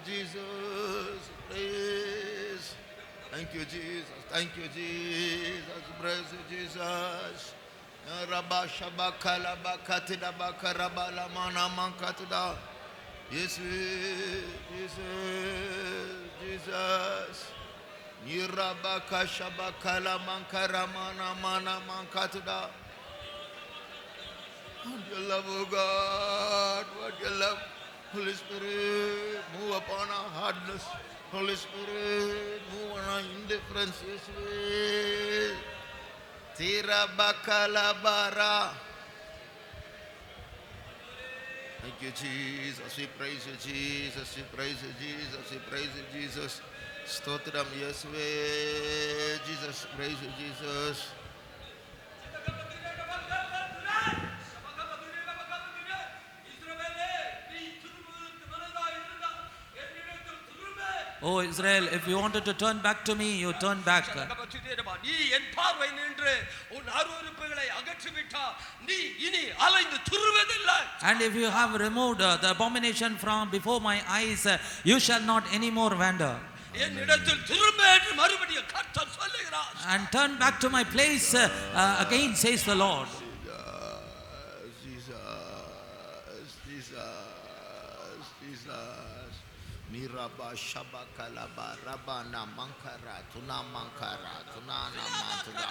Jesus, praise. Thank you, Jesus. Thank you, Jesus. Praise you, Jesus. No rabba shabaka labaka tida baka raba lamana mankatuda. Yes, we, Jesus, Jesus. Nirabaka shabakala mankaramana mana mankatuda. What your love, oh God, what your love. Holy Spirit, move upon our hardness. Holy Spirit, move on our indifference. Yes, we. Tirabakala bara. Thank you, Jesus. We praise you, Jesus. We praise you, Jesus. We praise you, Jesus. Stotram, yes, we. Jesus, praise you, Jesus. Oh Israel, if you wanted to turn back to me, you turn back. நீ என் பார்வை நின்று உன் அருவருப்புகளை அகற்றிவிட்டா நீ இனி அலைந்து துருவதில்லை. And if you have removed the abomination from before my eyes, you shall not anymore wander. என்னிடத்தில் திரும்ப என்று மறுபடியும் கர்த்தர் சொல்லுகிறார். And turn back to my place again, says the Lord. Niraba shabakalaba rabana mankara tuna mankara tunana matuda.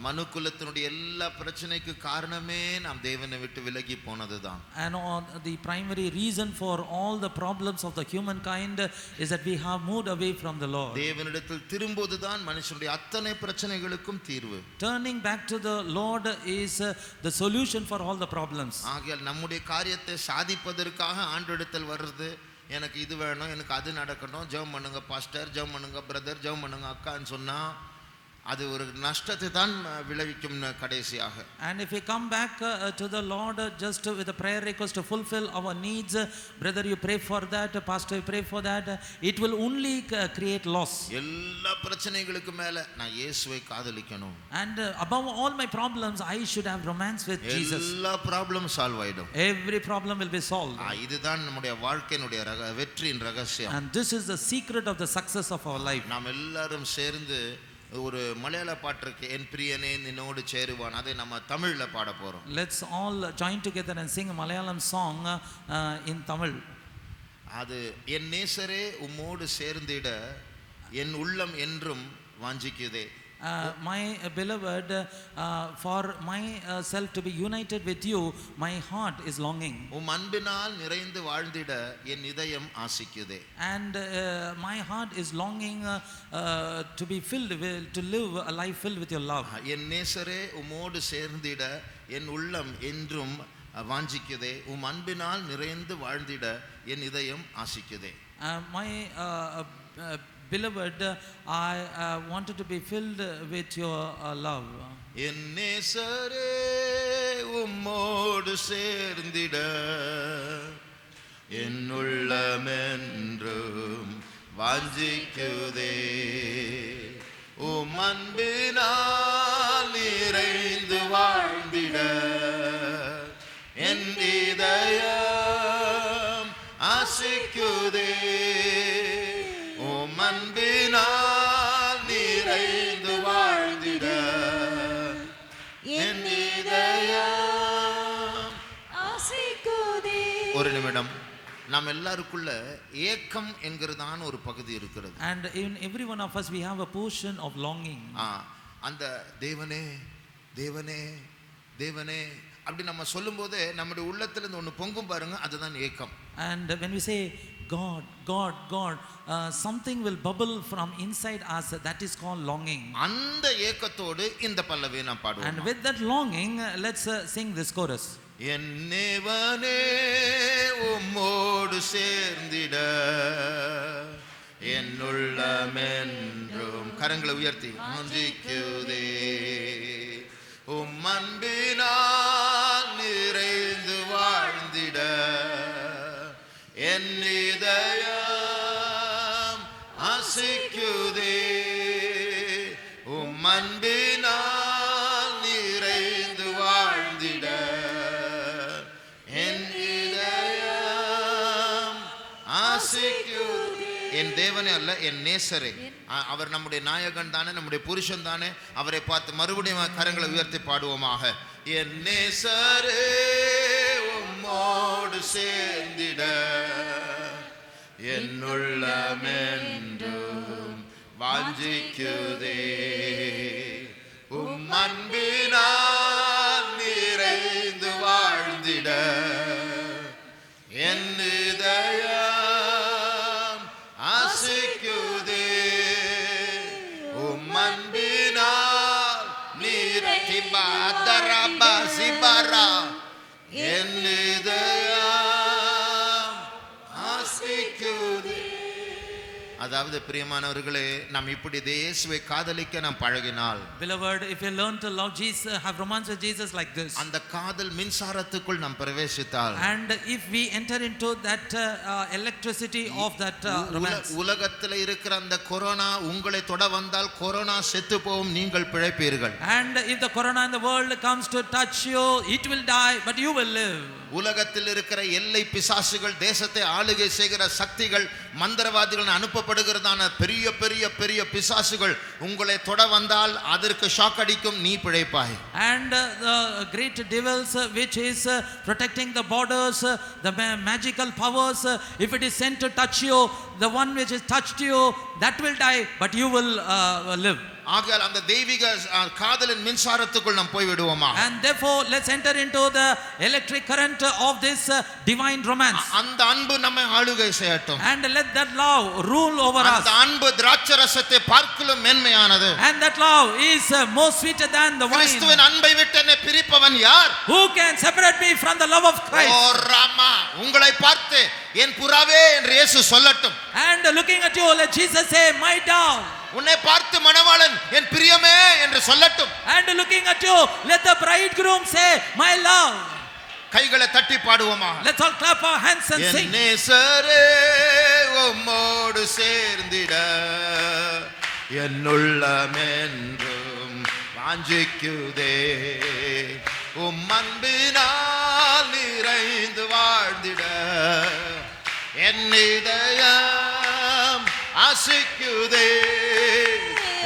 மனுக்குலத்தினுடைய எல்லா பிரச்சனைக்கு காரணமே நாம் தேவனை விட்டு விலகி போனதுதான். And the primary reason for all the problems of the humankind is that we have moved away from the Lord. தேவனிடத்தில் திரும்புவதுதான் மனுஷனுடைய அத்தனை பிரச்சனைகளுக்கும் தீர்வு. Turning back to the Lord is the solution for all the problems. ஆகையால் நம்முடைய காரியத்தை சாதிப்பதற்காக ஆண்டவரிடத்தில் வர்றது, எனக்கு இது வேணும், எனக்கு அது நடக்கணும், ஜெபம் பண்ணுங்க பாஸ்டர், ஜெபம் பண்ணுங்க பிரதர், ஜெபம் பண்ணுங்க அக்கான்னு சொன்னா அது ஒரு நஷ்டத்தை தான் விளைவிக்கும் கடைசியாக. And if we come back to the Lord just with a prayer request to fulfill our needs, brother you pray for that, pastor you pray for that, it will only create loss. எல்லா பிரச்சனைகளுக்கு மேல நான் இயேசுவை காதலிக்கணும். And above all my problems I should have romance with Jesus. எல்லா problem solve ஆயிடும். Every problem will be solved. இதுதான் நம்முடைய வாழ்க்கையினுடைய வெற்றியின் ரகசியம். And this is the secret of the success of our life. நாம் எல்லாரும் சேர்ந்து ஒரு மலையாள பாட்டு இருக்கு, என் பிரியனே நின்னோடு சேருவான், அதை நம்ம தமிழ்ல பாட போறோம். Let's all join together and sing a Malayalam song in Tamil. அது என் நேசரே உம்மோடு சேர்ந்திட என் உள்ளம் என்றும் வாஞ்சிக்குதே. My beloved, for myself to be united with you, my heart is longing. உம் அன்பினால் நிறைந்து வாழ்ந்திட என் இதயம் ஆசிக்குதே. And my heart is longing to be filled with, to live a life filled with your love. என் நேசரே உம்மோடு சேர்ந்திட என் உள்ளம் என்றும் வாஞ்சிக்குதே, உம் அன்பினால் நிறைந்து வாழ்ந்திட என் இதயம் ஆசிக்குதே. My beloved, I wanted to be filled with your love. என் நேசரே உம்மோடு சேர்ந்திட என் உள்ளமென்றும் வாஞ்சிக்குதே, உம் அன்பினால் நிறைந்து வாழ்ந்திட என் இதயம் ஆசிக்குதே, உம் அன்பினால் நிறைந்து வாழ்ந்திட என் இதயம் ஆசிக்குதே. ஒரு நிமிடம், நாம் எல்லாருக்குள்ள ஏக்கம் என்கிறதான ஒரு பகுதி இருக்கிறது. And in every one of us we have a portion of longing. அந்த தேவனே தேவனே தேவனே அப்படி நம்ம சொல்லும்போது நம்முடைய உள்ளத்துல இருந்து ஒன்று பொங்கும் பாருங்க, அதுதான் ஏக்கம். And when we say God, God, God, something will bubble from inside us that is called longing. அந்த ஏக்கத்தோடு இந்த பல்லவியை நாம் And பாடுவோம். with that longing, let's sing this chorus. என்னேவனே உம்மோடு சேர்ந்திட என்னுள்ளமென்றும் கரங்களை உயர்த்தி வாஞ்சிக்குதே உம் அன்பினால் நிறைந்து வாழ்ந்திட என் இதயம் ஆசைக்குதே உம் அன்பினால் நிறைந்து வாழ்ந்திட என் இதயம் ஆசைக்குதே. என் தேவனே அல்ல, என் நேசரே. அவர் நம்முடைய நாயகன் தானே, நம்முடைய புருஷன் தானே. அவரை பார்த்து மறுபடியும் கரங்களை உயர்த்தி பாடுவோமாக. என் நேசரே உம்மோடு சேர்ந்திட என்னுள்ளமென்றும் வாஞ்சிக்குதே உம் அன்பினால் நிறைந்து வாழ்ந்திட என் இதயம் ஆசைக்குதே உம் அன்பினால் நிறைந்து என் இதயம் ஆசைக்குதே. அதாவது பிரியமானவர்களே, நாம் இப்படி இயேசுவை காதலிக்க நாம் பழகினால், Beloved, if you learn to love Jesus, have romance with Jesus like this, அந்த காதல் மின்சாரத்துக்குள் நாம் பிரவேசித்தால், and if we enter into that electricity of that romance, உலகத்தில் இருக்கிற அந்த கொரோனா உங்களை தொட வந்தால் கொரோனா செத்து போகும், நீங்கள் பிழைப்பீர்கள். and if the corona in the world comes to touch you, it will die, but you will live. உலகத்தில் இருக்கிற எல்லை பிசாசுகள், தேசத்தை ஆளுகை செய்கிற சக்திகள், மந்திரவாதிகள் அனுப்பப்படுகிறதான பெரிய பெரிய பெரிய பிசாசுகள் உங்களை தொட வந்தால் அதற்கு ஷாக் அடிக்கும், நீ பிழைப்பாய். And the great devils which is protecting the borders, the magical powers, if it is sent to touch you, the one which has touched you, that will die, but you will live. ஆகையால் அந்த தெய்வீக காதலின் மின்சாரத்துக்குள் நாம் போய் விடுவோமா. And therefore let's enter into the electric current of this divine romance. அந்த அன்பு நம்மை ஆளுகை செய்யட்டும். And let that love rule over us. அந்த அன்பு திராட்சரசத்தை பார்க்கிலும் மேன்மையானது. And that love is more sweeter than the wine. கிறிஸ்துவின் அன்பை விட்டு என்னை பிரிப்பவன் யார்? Who can separate me from the love of Christ? ஓ ராமா, உங்களை பார்த்து என் புறாவே என்று இயேசு சொல்லட்டும். And looking at you, let Jesus say, my dove. உன்னை பார்த்து மணவாளன் என் பிரியமே என்று சொல்லட்டும். And looking at you, let the bridegroom say, my love. கைகளை தட்டி பாடுவோமா. Let's all clap our hands and N sing. நேசரே உம்மோடு சேர்ந்திட என்னுள்ளமென்றும் வாஞ்சிக்குதே உம் அன்பினால் நிறைந்து வாழ்ந்திட என் இதயம் ஆசைக்குதே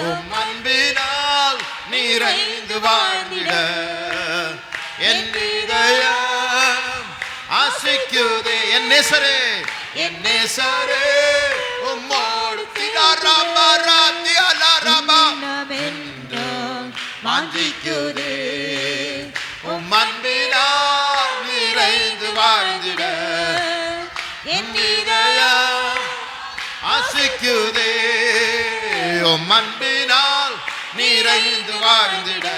உம் அன்பினால் நிறைந்து வாழ்ந்திட என் இதயம் ஆசைக்குதே. என் நேசரே, என் நேசரே உம்மோடு வாஞ்சிக்குதே உம் அன்பினால் நிறைந்து வாழ்ந்திட என் இதயம் ஆசைக்குதே உம் அன்பினால் நிறைந்து வாழ்ந்திட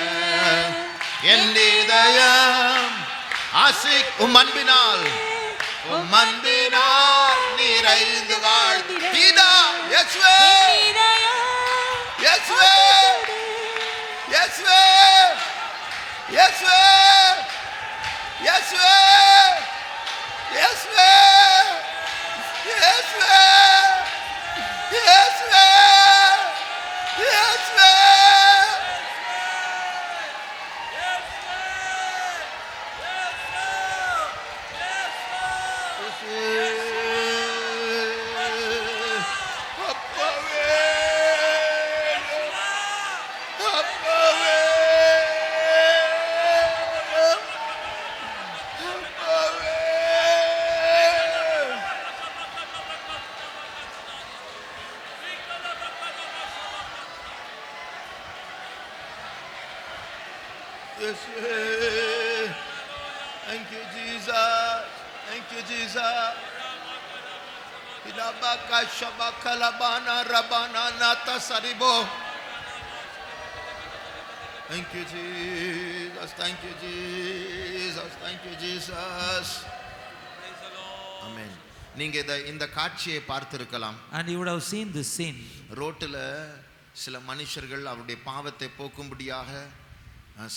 என் இதயம் ஆசை உம் அன்பினால் நிறைந்து வாழ்ந்திட. இயேசுவே இயேசுவே இயேசுவே இயேசுவே இயேசுவே இயேசுவே இயேசுவே இயேசுவே இயேசுவே Thank you, Jesus. Thank you, Jesus. Ilabaka shabakalabana rabana nata saribo. Thank you, Jesus. Thank you, Jesus. Thank you, Jesus. Amen. நீங்க இந்த காட்சியை பார்த்திருக்கலாம். And you would have seen this scene. ரோட்டில் சில மனுஷர்கள் அவருடைய பாவத்தை போக்கும்படியாக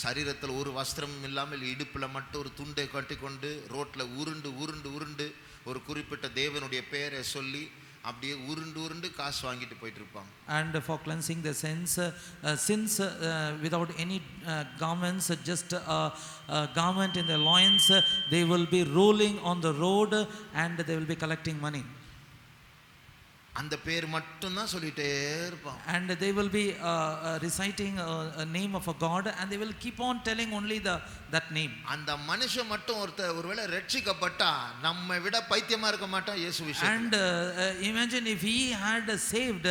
சரீரத்தில் ஒரு வஸ்திரமும் இல்லாமல் இடுப்பில் மட்டும் ஒரு துண்டை கட்டிக்கொண்டு ரோட்டில் உருண்டு உருண்டு உருண்டு ஒரு குறிப்பிட்ட தேவனுடைய பெயரை சொல்லி அப்படியே உருண்டு உருண்டு காசு வாங்கிட்டு போயிட்டு இருப்பாங்க. And for cleansing the sins without any garments, just a garment in their loins, they will be rolling on the road and they will be collecting money. அந்த பேர் மட்டும் தான் சொல்லிட்டே இருப்பான். And they will be reciting a name of a god and they will keep on telling only that name. அந்த மனுஷன் மட்டும் ஒருவேளை ரட்சிக்கப்பட்டா நம்மை விட பைத்தியமா இருக்க மாட்டான் இயேசு விஷயம். And imagine if he had saved,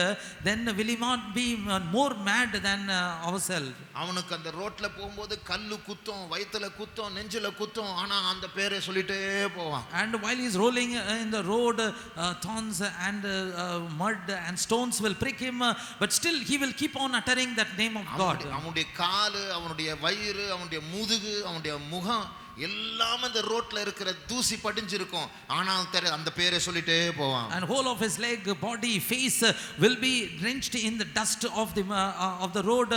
then will he not be more mad than ourselves? அவனுக்கு அந்த ரோட்ல போகும்போது கல்லு குத்தும், வயித்துல குத்தும், நெஞ்சில குத்தும், ஆனா அந்த பேரை சொல்லிட்டே போவான். And while he is rolling in the road, thorns and mud and stones will prick him, but still he will keep on uttering that name of God. அவனுடைய காலு, அவனுடைய வயிறு, அவனுடைய முதுகு, அவனுடைய முகம் எல்லாம் அந்த ரோட்ல இருக்கிற தூசி படிஞ்சிருக்கும், ஆனால் அந்த பேரை சொல்லிட்டே போவான். And whole of his leg, body, face will be drenched in the dust of the road,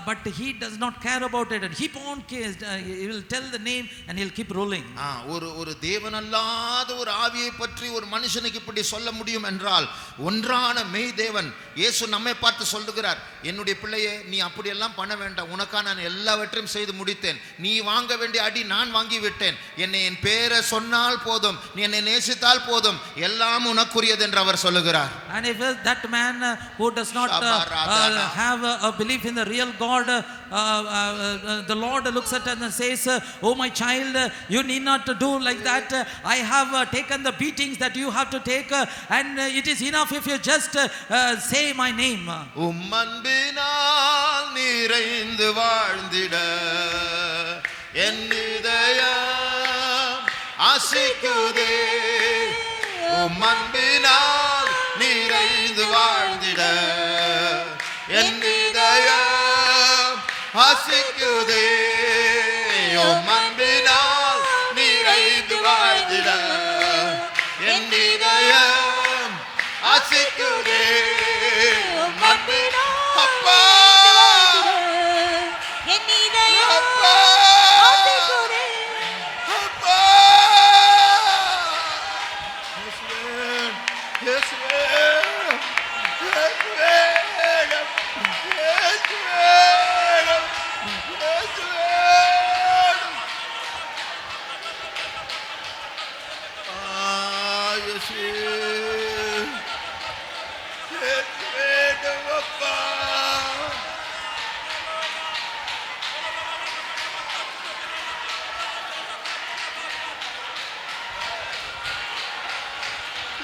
but he does not care about it and keep on he will tell the name and he'll keep rolling. ஒரு தேவனல்லாத ஒரு ஆவியை பற்றி ஒரு மனுஷனுக்கு இப்படி சொல்ல முடியும் என்றால் ஒன்றான மெய் தேவன் இயேசு நம்மை பார்த்து சொல்லுகிறார், என்னுடைய பிள்ளையே நீ அப்படி எல்லாம் பண்ண வேண்டாம், உனக்காக நான் எல்லாவற்றையும் செய்து முடித்தேன், நீ வாங்க வேண்டிய அடி நான் வாங்கி விட்டேன், என்னை என் பேரை சொன்னால் போதும், நீ என்னை நேசித்தால் போதும், எல்லாம் உனக்குரியது என்று அவர் சொல்லுகிறார். And if that man who does not have a belief in the real God, the Lord looks at him and says, oh my child, you need not to do like that, I have taken the beatings that you have to take, and it is enough if you just say my name. உம்மன்பினால் நிறைந்து வாழ்ந்திட என் இதயம் ஆசிக்குதே, உம்மன்பினால் நிறைந்து வாழ்ந்திட என் இதயம் ஆசிக்குதே, உம்மன்பினால் நிறைந்து வாழ்ந்திட என் இதயம் ஆசிக்குதே, உம்மன்பினால் அப்பா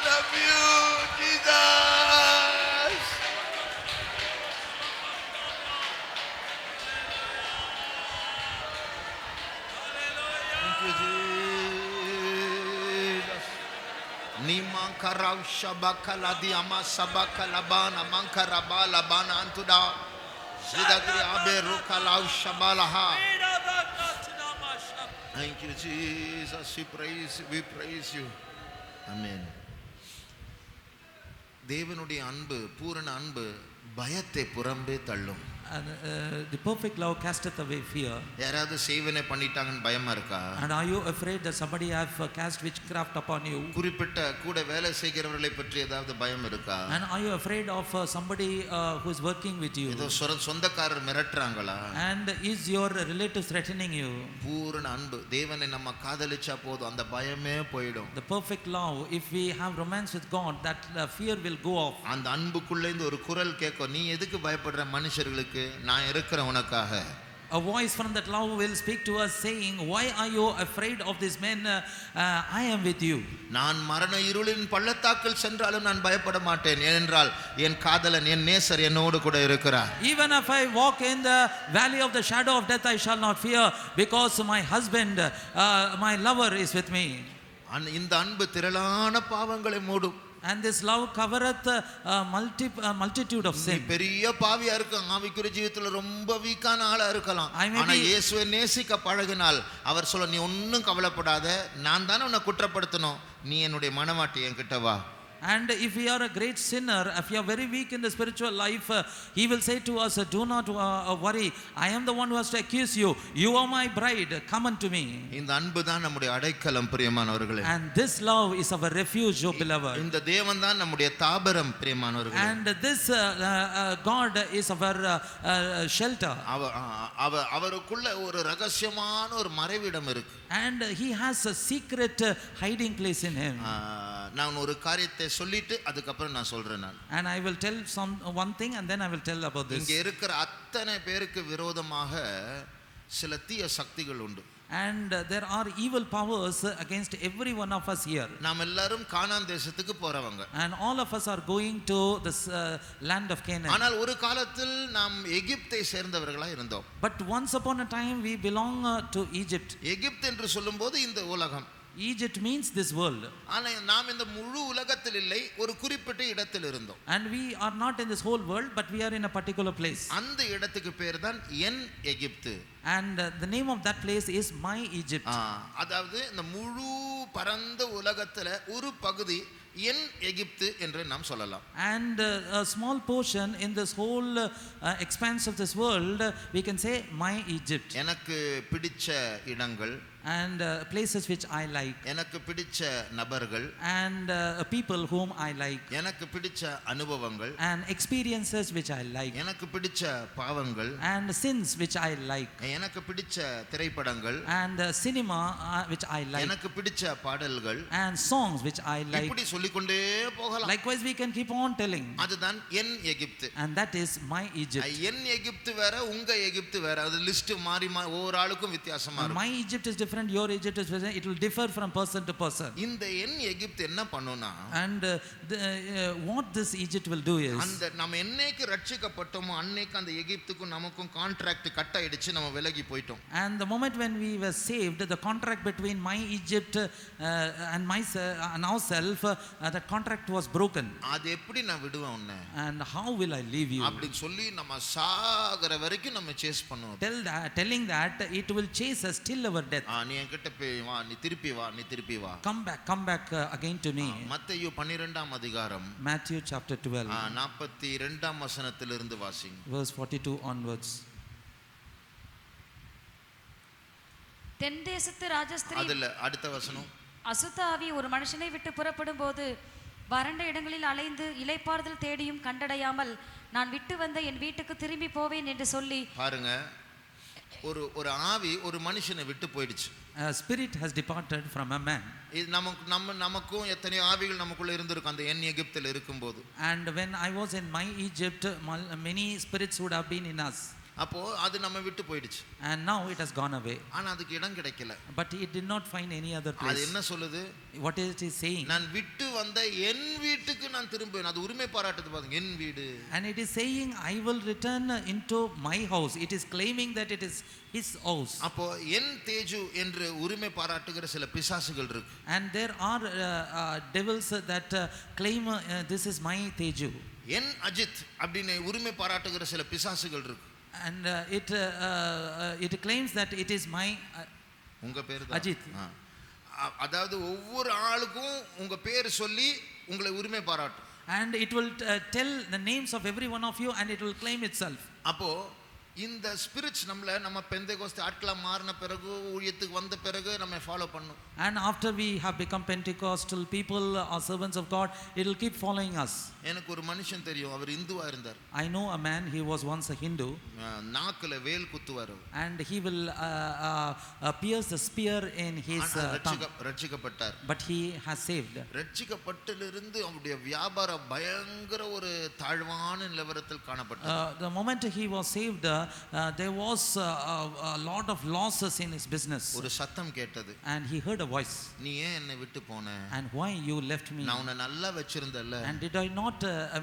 love you, Jesus. Thank you, Jesus. Nimankarau shabakaladi ama sabakalabana mankarabala bana antuda zidagri aberu kalau shabalaha. Thank you, Jesus. We praise you. Amen. தேவனுடைய அன்பு, பூரண அன்பு பயத்தை புறம்பே தள்ளும். And the perfect love casteth away fear. யாராவது செய்வனே பண்ணிட்டாங்கன்னு பயமா இருக்கா? And are you afraid that somebody have cast witchcraft upon you? குறிப்பிட்ட கூட வேலை செய்கிறவர்களை பற்றி ஏதாவது பயம் இருக்கா? And are you afraid of somebody who is working with you? ஏதோ சொந்தக்காரர் மிரட்டறாங்களா? And is your relative threatening you? பூரண அன்பு, தேவனை நம்ம காதலிச்சா போதும், அந்த பயமே போய்டும். The perfect love, if we have romance with God, that fear will go off. அந்த அன்புக்குள்ள இருந்து ஒரு குரல் கேட்கும், நீ எதுக்கு பயப்படுற மனுஷர்களுக்கு, நான் இருக்கிறேன் உனக்காக. A voice from that love will speak to us saying, why are you afraid of these men? I am with you. நான் மரண இருளின் பள்ளத்தாக்கில் சென்றாலும் நான் பயப்பட மாட்டேன், ஏனென்றால் என் காதலன், என் நேசர் என்னோடு கூட இருக்கிறார். Even if I walk in the valley of the shadow of death, I shall not fear, because my husband, my lover is with me. இந்த அன்பு திரளான பாவங்களை மூடும். And this love covereth multitude of நீ sin. பெரிய பாவியா இருக்க, ஆவிக்குரிய ஜீவிதத்துல ரொம்ப வீக்கான ஆளா இருக்கலாம். I may ஆனா be- இயேசுவை நேசிக்க பழகினால் அவர் சொல்ல, நீ ஒன்னும் கவலைப்படாத, நான் தானே உன்னை குற்றப்படுத்தணும், நீ என்னுடைய மனவாட்டி, என்கிட்ட வா. And if we are a great sinner, if you are very weak in the spiritual life, he will say to us, do not worry, I am the one who has to accuse you, you are my bride, come unto me. இந்த அன்பு தான் நம்முடைய அடைக்கலம் பிரியமானவர்களே. And this love is our refuge, O beloved. இந்த தேவன் தான் நம்முடைய தாபரம் பிரியமானவர்களே. And this God is our shelter. அவருக்குள்ள ஒரு ரகசியமான ஒரு மறைவிடம் இருக்கு. And he has a secret hiding place in him. நான் ஒரு காரியத்தை சொல்லிட்டு அதுக்கப்புறம் நான் சொல்றேன். நான் And I will tell one thing and then I will tell about this. இங்க இருக்கிற அத்தனை பேருக்கு விரோதமாக சில தீய சக்திகள் உண்டு. And there are evil powers against every one of us here. நாம் எல்லாரும் கானான் தேசத்துக்கு போறவங்க. And all of us are going to this land of Canaan. ஆனால் ஒரு காலத்தில் நாம் எகிப்தை சேர்ந்தவர்களா இருந்தோம். But once upon a time we belong to Egypt. எகிப்து என்று சொல்லும்போது இந்த உலகம். Egypt means this world. ஆனா நாம் இந்த முழு உலகத்தில் இல்லை, ஒரு குறிப்பிட்ட இடத்தில் இருந்தோம். And we are not in this whole world, but we are in a particular place. அந்த இடத்துக்கு பேர் தான் என் எகிப்து. And the name of that place is my Egypt. அதாவது இந்த முழு பரந்த உலகத்துல ஒரு பகுதி என் எகிப்து என்று நாம் சொல்லலாம். And a small portion in this whole expanse of this world, we can say my Egypt. எனக்கு பிடிச்ச இடங்கள், And places which I like. எனக்கு பிடிச்ச நபர்கள், And people whom I like. எனக்கு பிடிச்ச அனுபவங்கள், And experiences which I like. எனக்கு பிடிச்ச பாவங்கள், And sins which I like. எனக்கு பிடிச்ச திரைப்படங்கள், And cinema which I like. எனக்கு பிடிச்ச பாடல்கள், And songs which I like. இப்படி சொல்லிக்கொண்டே போகலாம். Likewise we can keep on telling. அதுதான் என் எகிப்து. And that is my Egypt. என் எகிப்து வேற, உங்க எகிப்து வேற. அது லிஸ்ட் மாறி ஒவ்வொரு ஆளுக்கும் வித்தியாசமா இருக்கும். My Egypt is different, your Egypt is different. It will differ from person to person. இந்த என் எகிப்து என்ன பண்ணுனா, And what this Egypt will do is, அந்த நம்ம என்னைக்கு ரட்சிக்கப்பட்டோமோ அன்னைக்கு அந்த எகிப்துக்கும் நமக்கும் கான்ட்ராக்ட் கட் ஆயிடுச்சு, நம்ம விலகி போயிட்டோம். and the moment when we were saved, the contract between my Egypt and and ourselves, that contract was broken. அது எப்படி நான் விடுவேன் உன்னை? And how will I leave you? அப்படி சொல்லி நம்ம சாகர வரைக்கும் நம்ம சேஸ் பண்ணுவோம். Telling that it will chase us till our death. நீ என்கிட்ட போய் வா, நீ திருப்பி வா, நீ திருப்பி வா. Come back again to me. மத்தேயு 12ஆம் அதிகாரம் Matthew chapter 12, 42ஆம் வசனத்திலிருந்து வாசிங்க. verse 42 onwards. தென் தேசத்து ராஜஸ்திரீ அதுல அடுத்த வசனம், அசுத்த ஆவி ஒரு மனுஷனை விட்டு புறப்படும் போது வறண்ட இடங்களில் அலைந்து இளைப்பாறுதல் தேடியும் கண்டடையாமல் நான் விட்டு வந்த என் வீட்டுக்கு திரும்பி போவேன் என்று சொல்லி. பாருங்க, ஒரு ஆவி ஒரு மனுஷனை விட்டு போயிடுச்சு. A spirit has departed from a man. இது நமக்கும் எத்தனையோ ஆவிகள் நமக்குள்ள இருந்திருக்கும் அந்த என் எகிப்தில் இருக்கும்போது. And when I was in my Egypt, many spirits would have been in us. அப்போ அது நம்ம விட்டு போயிடுச்சு. And now it has gone away. ஆனா அதுக்கு இடம் கிடைக்கல. But it did not find any other place. அது என்ன சொல்லுது? What is it saying? நான் விட்டு வந்த என் வீட்டுக்கு நான் திரும்புவேன். அது உரிமை பாராட்டுது பாருங்க, என் வீடு. And it is saying I will return into my house. It is claiming that it is his house. அப்போ என் தேஜு என்று உரிமை பாராட்டுகிற சில பிசாசுகள் இருக்கு. And there are devils that claim this is my teju. என் அஜித் அப்படின்னு உரிமை பாராட்டுகிற சில பிசாசுகள் இருக்கு. And it claims that it is my உங்க பேரு அஜித். அதாவது ஒவ்வொரு ஆளுக்கும் உங்க பேர் சொல்லி உங்களை உரிமை பாராட்டும். And it will tell the names of every one of you and it will claim itself. அப்போ இந்த ஸ்பிரிட்ஸ் நம்ம பெந்தேகோஸ்தே ஆட்களா மாறின பிறகு, ஊழியத்துக்கு வந்த பிறகு நம்ம ஃபாலோ பண்ணும். And after we have become Pentecostal people or servants of God, it will keep following us. எனக்கு ஒரு மனுஷன் தெரியும், அவர் இந்துவா இருந்தார். I know a man, he was once a Hindu. நாக்குல வேல் குத்துவார். And he will pierce the spear in his tongue. ரட்சிக்கப்பட்டார். But he has saved. ரட்சிக்கப்பட்டிலிருந்து அவருடைய வியாபாரம் பயங்கர ஒரு தாழ்வான நிலவரத்தில் காணப்பட்டது. The moment he was saved, there was a lot of losses in his business. ஒரு சத்தம் கேட்டது. And he heard a voice. நீ ஏன் என்னை விட்டு போன? And why you left me? நான் உன்னை நல்லா வச்சிருந்தல்ல. And did I not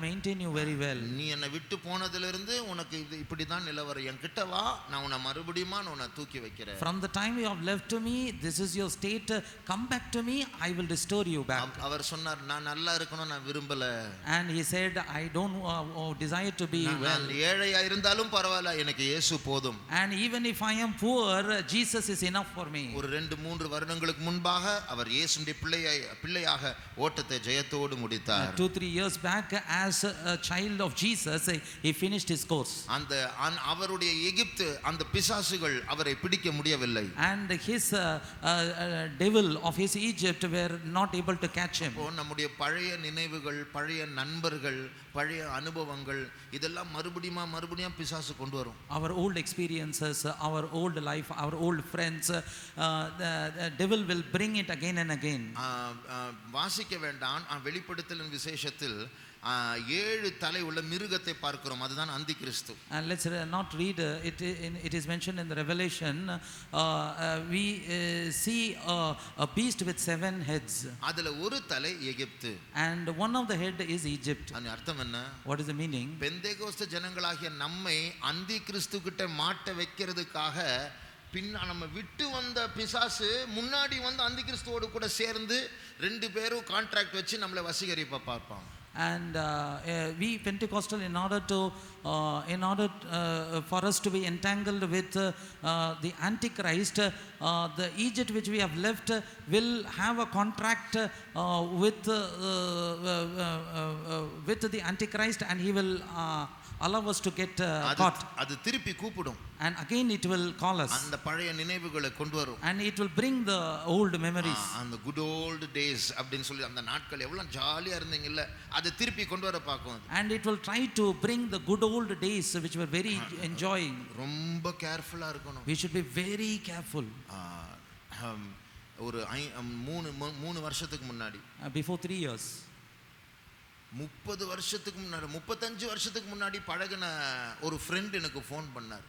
maintain you very well? நீ என்னை விட்டு போனதிலிருந்து உனக்கு இது இப்படிதான் நிலவரம். என்கிட்ட வா, நான் உன்னை மறுபடியும் உன்னை தூக்கி வைக்கிறேன். From the time you have left to me, this is your state. Come back to me, I will restore you back. அவர் சொன்னார், நான் நல்லா இருக்கணும் நான் விரும்பல. And he said, I don't desire to be well. நான் ஏழையா இருந்தாலும் பரவாயில்லை, எனக்கு இயேசு போதும். And even if I am poor, Jesus is enough for me. ஒரு 2-3 வருடங்களுக்கு முன்பாக அவர் இயேசுவின் பிள்ளையாக ஓட்டத்தை ஜெயத்தோடு முடித்தார். 2-3 years back, as a child of Jesus, he finished his course. அந்த அவருடைய எகிப்து அந்த பிசாசுகள் அவரை பிடிக்க முடியவில்லை. And his devil of his Egypt were not able to catch him. இப்போ நம்முடைய பழைய நினைவுகள், பழைய நண்பர்கள், பழைய அனுபவங்கள் இதெல்லாம் மறுபடியும் பிசாசு கொண்டு வரும். Our old experiences, our old life, our old friends, the devil will bring it again and again. வாசிக்க வேண்டாம். வெளிப்படுத்தலின் விசேஷத்தில் 7 தலை உள்ள மிருகத்தை பார்க்கிறோம். அதுதான் அந்தி கிறிஸ்து. And let's not read it. It is mentioned in the Revelation. We see a beast with 7 heads. அதுல ஒரு தலை எகிப்து. And one of the head is Egypt. அது அர்த்தம் என்ன? What is the meaning? Pentecost ஜனங்களாகிய நம்மை அந்தி கிறிஸ்து கிட்ட மாட்ட வைக்கிறதுக்காக நம்ம விட்டு வந்த பிசாசு முன்னாடி வந்து அந்தி கிறிஸ்துவோடு கூட சேர்ந்து 2 பேரும் கான்ட்ராக்ட் வச்சு நம்மளை வசீகரிப்ப பார்ப்பாங்க. And we Pentecostal, in order for us to be entangled with the Antichrist, the Egypt which we have left will have a contract with the Antichrist, and he will allow us to get caught. அது திருப்பி கூப்பிடும். And again it will call us. அந்த பழைய நினைவுகளை கொண்டு வரும். And it will bring the old memories. அந்த good old days அப்படினு சொல்லி அந்த நாட்கள் எவ்வளவு ஜாலியா இருந்தீங்கல்ல, அது திருப்பி கொண்டு வர பாக்கும். And it will try to bring the good old days which were very enjoying. ரொம்ப கேர்ஃபுல்லா இருக்கணும். We should be very careful. ஒரு 3 வருஷத்துக்கு முன்னாடி, before 3 years, 30 வருஷத்துக்கு முன்னாடி, 35 வருஷத்துக்கு முன்னாடி பழகின ஒரு friend எனக்கு ஃபோன் பண்ணார்.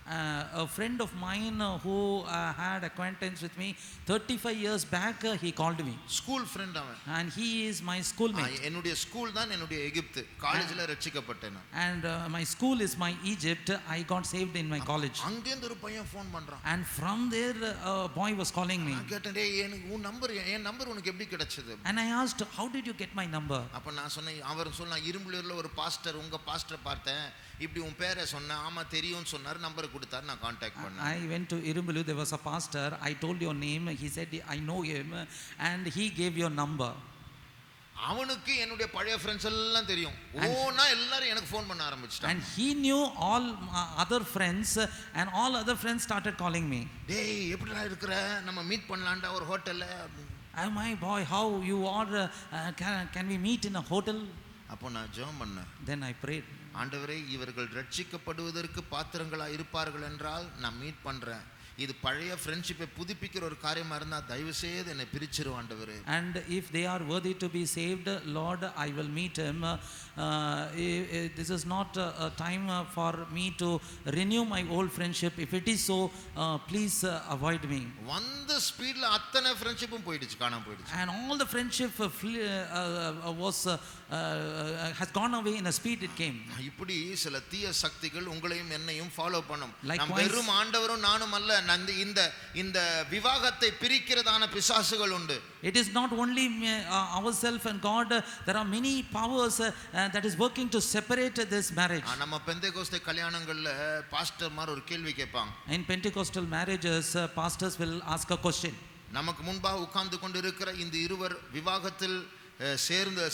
A friend of mine who had acquaintance with me 35 years back, he called me. School friend அவன். And he is my schoolmate. என்னுடைய ஸ்கூல் தான் என்னுடைய எகிப்து. காலேஜ்ல ரட்சிக்கப்பட்டேன். And my school is my Egypt. I got saved in my college. அங்க இருந்து ஒரு பையன் phone பண்றான். And from there a boy was calling me. நான் கேட்டேன், டேய் எனக்கு உன் நம்பர் உனக்கு எப்படி கிடைச்சது? And I asked, how did you get my number? அப்ப நான் சொன்னேன், அவர் சொன்னா, இரும்புலியூர்ல ஒரு பாஸ்டர், உங்க பாஸ்டர் பார்த்தேன், இப்படி உன் பேரை சொன்னா, ஆமா தெரியும்னு சொன்னார், நம்பர் கொடுத்தார், நான் கான்டாக்ட் பண்ணேன். I went to Irumbulu, there was a pastor, I told your name, he said I know him, and he gave your number. அவனுக்கு என்னுடைய பழைய ஃப்ரெண்ட்ஸ் எல்லாம் தெரியும். ஓனா எல்லாரும் எனக்கு ஃபோன் பண்ண ஆரம்பிச்சிட்டாங்க. And he knew all other friends, and all other friends started calling me. டேய் எப்படிடா இருக்கற, நம்ம மீட் பண்ணலாம்டா ஒரு ஹோட்டல்ல. My boy, how you are, can we meet in a hotel? அப்போ நான் ஜெபம் பண்ணேன். Then I prayed. ஆண்டவரே, இவர்கள் ரட்சிக்கப்படுவதற்கு பாத்திரங்களா இருப்பார்கள் என்றால் நான் மீட் பண்றேன். இது பழைய ஃப்ரெண்ட்ஷிப்பை புதுப்பிக்கிற ஒரு காரியமா இருந்தா தயவு செய்து என்னை பிரிச்சிரு ஆண்டவரே. And if they are worthy to be saved, Lord, I will meet him. This is not a time for me to renew my old friendship. If it is so, please avoid me. வந்த ஸ்பீட்ல அத்தனை ஃப்ரெண்ட்ஷிப்பும் போயிடுச்சு, காணாம போயிடுச்சு. And all the friendship has gone away in a speed it came. இப்படி சில தீய சக்திகள் உங்களையும் என்னையும் ஃபாலோ பண்ணும். Likewise, நாம் வெறும் ஆண்டவரும் நானும் அல்ல, இந்த விவாகத்தை பிரிக்கிறதான பிசாசுகள் உண்டு. It is not only ourselves and God. There are many powers that is working to separate this marriage. நம்ம பெந்தேகோஸ்தே கல்யாணங்கள்ல பாஸ்டர்மார் ஒரு கேள்வி கேட்பாங்க. In Pentecostal marriages, pastors will ask a question. நமக்கு முன்பாக உட்கார்ந்து கொண்டிருக்கிற இந்த இருவர் விவாகத்தில்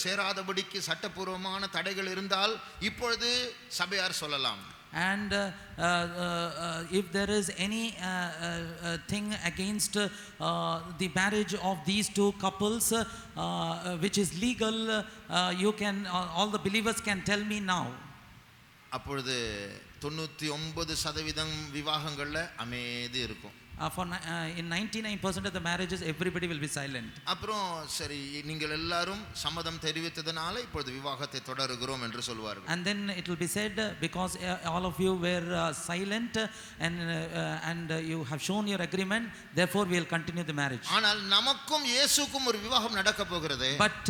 சேராதபடிக்கு சட்டபூர்வமான தடைகள் இருந்தால் இப்பொழுது சபையார் சொல்லலாம். And if there is any thing against the marriage of these two couples which is legal, you can, all the believers can tell me now. அப்பொழுது 99% விவாகங்கள்ல அமைதி இருக்கும். In 99% of the marriages, everybody will be silent. அப்புறம் சரி நீங்கள் எல்லாரும் சம்மதம் தெரிவித்ததனால இப்பொழுது விவாகத்தை தொடருகிறோம் என்று சொல்வார்கள். And then it will be said, because all of you were silent and you have shown your agreement, therefore we will continue the marriage. ஆனால் நமக்கும் இயேசுக்கும் ஒரு விவாகம் நடக்க போகிறது. But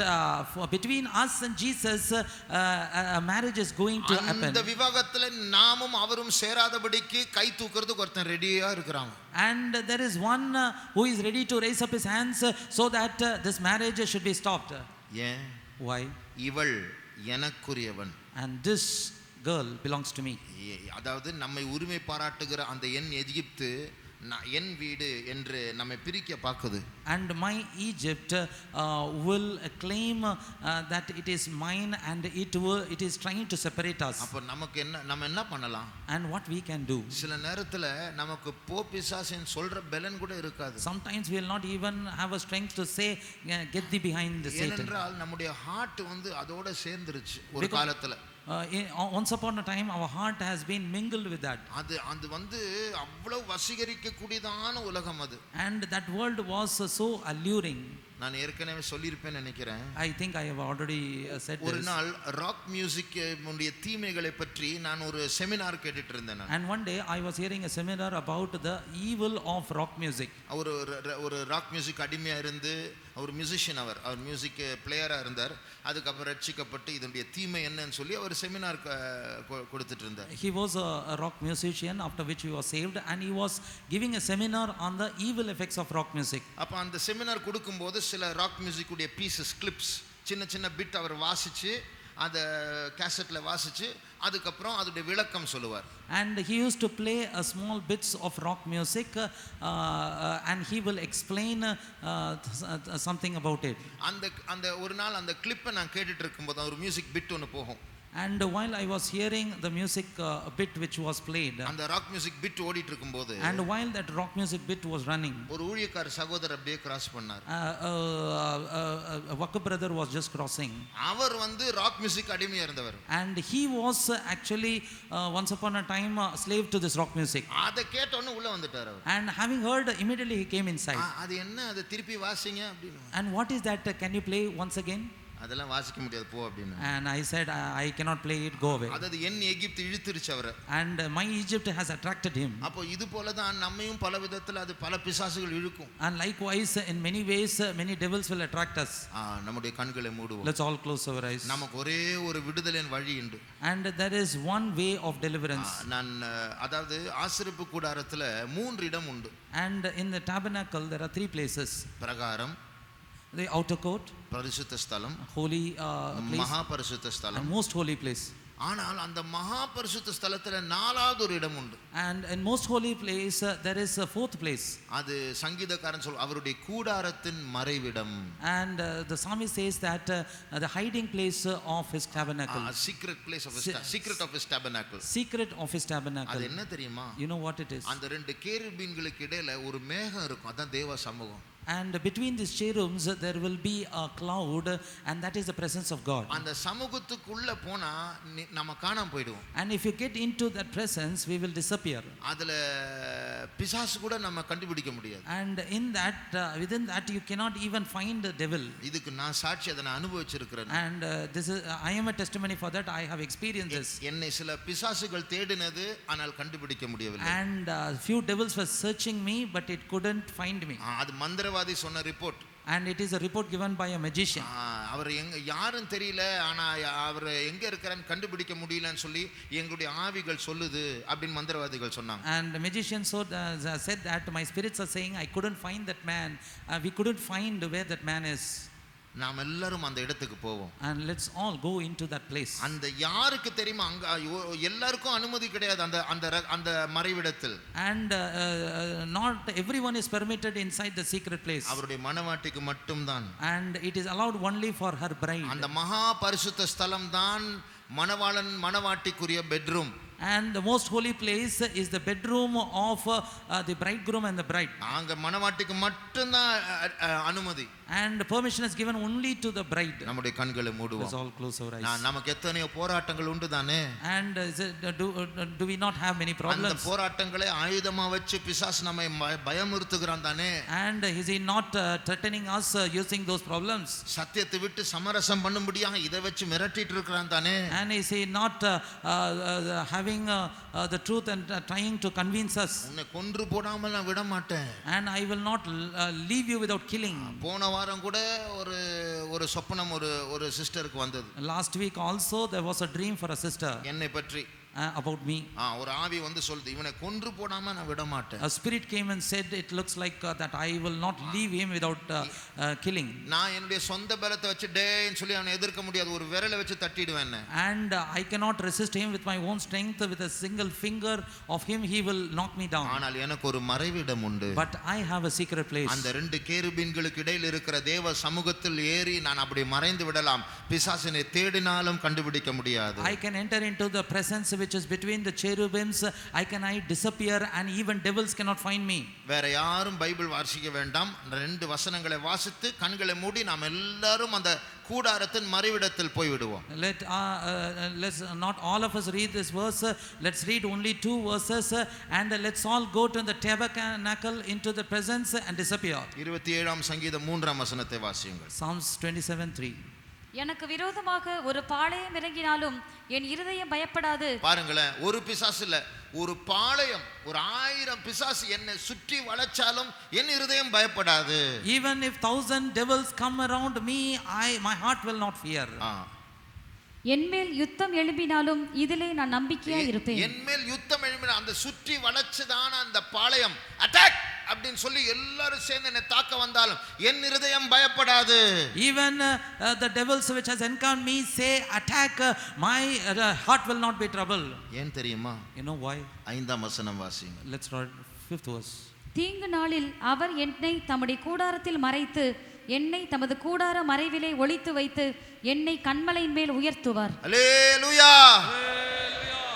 between us and Jesus, a marriage is going to happen. அந்த விவாகத்துல நாமும் அவரும் சேராதபடிக்கு கை தூக்குறதுக்கு ஒருத்தன் ரெடியா இருக்கிறாங்க. And there is one who is ready to raise up his hands so that this marriage should be stopped. ஏன்? Why? இவள் எனக்குரியவன். And this girl belongs to me. அதாவது நம்மை உரிமை பாராட்டுகிற அந்த என் எகிப்து என் வீடு என்று நம்மை பிரிக்க பாக்குது. And my Egypt will claim that it is mine, and it is trying to separate us. அப்ப நமக்கு நம்ம என்ன பண்ணலாம்? And what we can do? சில நேரத்துல நமக்கு பிசாசின் சொல்ற பலன் கூட இருக்காது. Sometimes we will not even have a strength to say get thee behind the Satan. ஏனென்றால் நம்முடைய ஹார்ட் வந்து அதோட சேர்ந்துருச்சு ஒரு காலத்துல. Once upon a time our heart has been mingled with that. அது வந்து அவ்வளவு வசீகரிக்க கூடியதான உலகம் அது. And that world was so alluring. நான் ஏற்கனவே சொல்லியிருப்பேன்னு நினைக்கிறேன். I think I have already said this. ஒரு நாள் ராக் மியூசிக் உடைய தீமைகளை பற்றி நான் ஒரு செமினார் கேட்டுட்டு இருந்தேன். And one day I was hearing a seminar about the evil of rock music. ஒரு ராக் மியூசிக் அடிமையா இருந்து அவர் மியூசிஷியன், அவர் மியூசிக் பிளேயரா இருந்தார். அதுக்கப்புறம் ரட்சிக்கப்பட்டு இதனுடைய தீமை என்னன்னு சொல்லி அவர் செமினார் கொடுத்துட்டு இருந்தார். He was a rock musician, after which he was saved, and he was giving a seminar on the evil effects of rock music. அப்ப அந்த செமினார் கொடுக்கும்போது சில ராக் மியூசிக் உடைய பீசஸ், கிளிப்ஸ், சின்ன சின்ன பிட் அவர் வாசிச்சு அந்த கேசட்ல வாசிச்சு அதுக்கப்புறம் அதோட விளக்கம் சொல்லுவார். And he used to play a small bits of rock music and he will explain something about it. அந்த ஒரு நாள் அந்த கிளிப்பை நான் கேட்டுட்டு இருக்கும்போது ஒரு மியூசிக் பிட் ஒன்று போகும். And while I was hearing the music bit which was played, அந்த ராக் மியூசிக் பிட் ஓடிட்டு இருக்கும்போது, and while that rock music bit was running, ஒரு ஊழியக்கார சகோதரர் அப்படியே கிராஸ் பண்ணார். a worker brother was just crossing. அவர் வந்து ராக் மியூசிக் அடிமையா இருந்தவர். And he was actually once upon a time a slave to this rock music. அத கேட்ட உடனே உள்ள வந்துட்டார் அவர். And having heard, immediately he came inside. அது என்ன, அது திருப்பி வாசிங்க அப்படினு. And what is that, can you play once again? அதெல்லாம் வாசிக்க முடியாது போ அப்படினு. And I said, I cannot play it, go away. அதாவது என் எகிப்து இழுத்துருச்சு அவரை. And my Egypt has attracted him. அப்போ இது போல தான் நம்மையும் பல விதத்துல அது பல பிசாசுகள் இழுக்கும். And likewise in many ways many devils will attract us. நம்முடைய கண்களை மூடுவோம். Let's all close our eyes. நமக்கு ஒரே ஒரு விடுதலின் வழி உண்டு. And there is one way of deliverance. நான் அதாவது ஆசரிப்பு கூடாரத்துல 3 இடம் உண்டு. And in the tabernacle there are 3 places. பிரகாரம், the outer court, பரிசுத்த ஸ்தலம், holy place, மகா பரிசுத்த ஸ்தலம், and most holy place. ஆனால் அந்த மகா பரிசுத்த ஸ்தலத்துல 4வது ஒரு இடம் உண்டு. And in most holy place there is a 4th place. அது சங்கீதக்காரன் அவருடைய கூடாரத்தின் மறைவிடம். And the psalmist says that the hiding place of his tabernacle, secret place of his secret of his tabernacle, secret of his tabernacle. அது என்ன தெரியுமா? You know what it is? அந்த 2 கேருபீன்களுக்கு இடையில ஒரு மேகம் இருக்கும், அதான் தேவ சமூகம். And between these cherubims there will be a cloud, and that is the presence of God. அந்த சமூகத்துக்குள்ள போனா நாம காணாம போய்டுவோம். And if you get into that presence, we will disappear. அதுல பிசாசு கூட நம்ம கண்டுபிடிக்க முடியாது. And in that within that you cannot even find the devil. இதுக்கு நான் சாட்சி, அதை நான் அனுபவிச்சிருக்கிறேன். And this is I am a testimony for that. I have experienced this. என்னை சில பிசாசுகள் தேடினது, ஆனால் கண்டுபிடிக்க முடியவில்லை. And few devils were searching me, but it couldn't find me. அது மந்திரவாதி சொன்ன report. And it is a report given by a magician. அவர் எங்க யாரும் தெரியல, ஆனா அவர் எங்க இருக்கிறான்னு கண்டுபிடிக்க முடியலன்னு சொல்லி எங்களுடைய ஆவிகள் சொல்லுது அப்படின்னு மந்திரவாதிகள் சொன்னாங்க. And the magician said that my spirits are saying I couldn't find that man. We couldn't find where that man is. நாம் எல்லாரும் அந்த இடத்துக்கு போவோம். And let's all go into that place. அந்த யாருக்கு தெரியுமா, அங்க எல்லாருக்கும் அனுமதி கிடையாது அந்த அந்த அந்த மறைவிடத்தில். And not everyone is permitted inside the secret place. அவருடைய மணவாட்டிக்கு மட்டும்தான். And it is allowed only for her bride. அந்த மகா பரிசுத்த ஸ்தலம் தான் மணவாளன் மணவாட்டிக்குரிய bedroom. And the most holy place is the bedroom of the bridegroom and the bride. அங்க மணவாட்டிக்கு மட்டும்தான் அனுமதி. And permission is given only to the bride. நம்முடைய கண்களை Let's மூடுவோம். all close our eyes. நமக்கு எத்தனையோ போராட்டங்கள் உண்டு தானே. And do we not have many அந்த problems? போராட்டங்களை ஆயுதமா வச்சு பிசாசு நம்மை பயமுறுத்துகிறான் தானே. And is he not threatening us using those problems? சத்தியத்தை விட்டு சமரசம் பண்ணும்படியாக இதை வச்சு மிரட்டிட்டு இருக்கிறான் தானே. And is he not having the truth and trying to convince us? உன்னை கொன்று போடாமல் நான் விட மாட்டேன். And I will not leave you without killing. போன வாரம் கூட ஒரு சொப்பனம் ஒரு சிஸ்டருக்கு வந்தது. Last week also there was a dream for a sister என்னை பற்றி about me. ஒரு ஆவி வந்து சொல்லுது, இவனை கொன்று போடாம நான் விட மாட்டேன். A spirit came and said, it looks like that I will not leave him without killing. நான் என்னுடைய சொந்த பலத்தை வச்சு டேன்னு சொல்லி அவனை எதிர்க்க முடியாது, ஒரு விரலை வச்சு தட்டிடுவேன். And I cannot resist him with my own strength. With a single finger of him he will knock me down. ஆனால் எனக்கு ஒரு மறைவிடம் உண்டு. But I have a secret place. அந்த ரெண்டு கேருபீன்களுக்கு இடையில் இருக்கிற தேவ சமூகத்தில் ஏறி நான் அப்படி மறைந்து விடலாம். பிசாசினை தேடினாலும் கண்டுபிடிக்க முடியாது. I can enter into the presence which is between the cherubims. I disappear and even devils cannot find me. வேற யாரும் பைபிள் வாசிக்க வேண்டாம். ரெண்டு வசனங்களை வாசித்து கண்களை மூடி நாம் எல்லாரும் அந்த கூடாரத்தின் மறைவிடத்தில் போய் விடுவோம். Let's not all of us read this verse. Let's read only 2 verses and let's all go to the tabernacle into the presence and disappear. 27ஆம் சங்கீதம் 3ஆம் வசனத்தை வாசியுங்கள். Psalms 27:3. எனக்கு விரோதமாக ஒரு பாளையம் இறங்கினாலும் என் இருதயம் பயப்படாது. பாருங்களேன், ஒரு பிசாசு இல்ல, ஒரு பாளையம், ஒரு 1000 பிசாசு என்னை சுற்றி வளைச்சாலும் என் இருதயம் பயப்படாது. Even if 1000 devils come around me, my heart will not fear. என்மேல் யுத்தம் எழும்பினாலும் இதிலே நான் நம்பிக்கையா இருப்பேன். என்மேல் யுத்தம் எழும்பினாலும் அந்த சுற்றி வளைச்சதான அந்த பாளையம் அட்டாக் அப்படினு சொல்லி எல்லாரும் சேர்ந்து என்னை தாக்க வந்தாலும் என் இருதயம் பயப்படாது. Even the devils which has encountered me say attack, my heart will not be troubled. ஏன் தெரியுமா? You know why? 5ஆம் வசனம் வாசிங்க. Let's read 5th verse. தீங்கு நாளில் அவர் என்னை தம்முடைய கூடாரத்தில் மறைத்து என்னை தமது கூடார மறைவிலே ஒளித்து வைத்து என்னை கன்மலையின் மேல் உயர்த்துவார். அல்லேலூயா.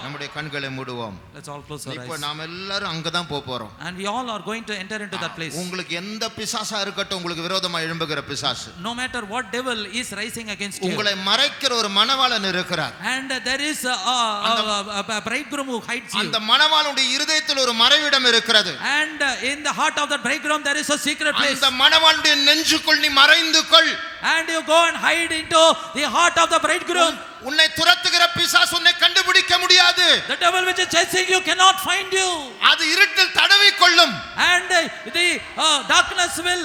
நம்முடைய கண்களை மூடுவோம். Let's all close our eyes. இப்போ நாம எல்லாரும் அங்க தான் போறோம். And we all are going to enter into that place. உங்களுக்கு எந்த பிசாசா இருக்கட்டும், உங்களுக்கு விரோதமா எழும்புகிற பிசாசு, no matter what devil is rising against you, உங்களை மறைக்கிற ஒரு மணவாளன் இருக்கிறார். and there is a bridegroom who hides you. அந்த மணவாளனுடைய இருதயத்தில் ஒரு மறைவிடம் இருக்கிறது. And in the heart of that bridegroom there is a secret place. அந்த மணவாளனுடைய நெஞ்சுக்குள் நீ மறைந்து கொள். And you go and hide into the heart of the bridegroom. உன்னை துரத்துகிற பிசாசு உன்னை கண்டுபிடிக்க முடியாது. The devil which is chasing you cannot find you. அது இருட்டில் தடவி கொள்ளும். And the darkness will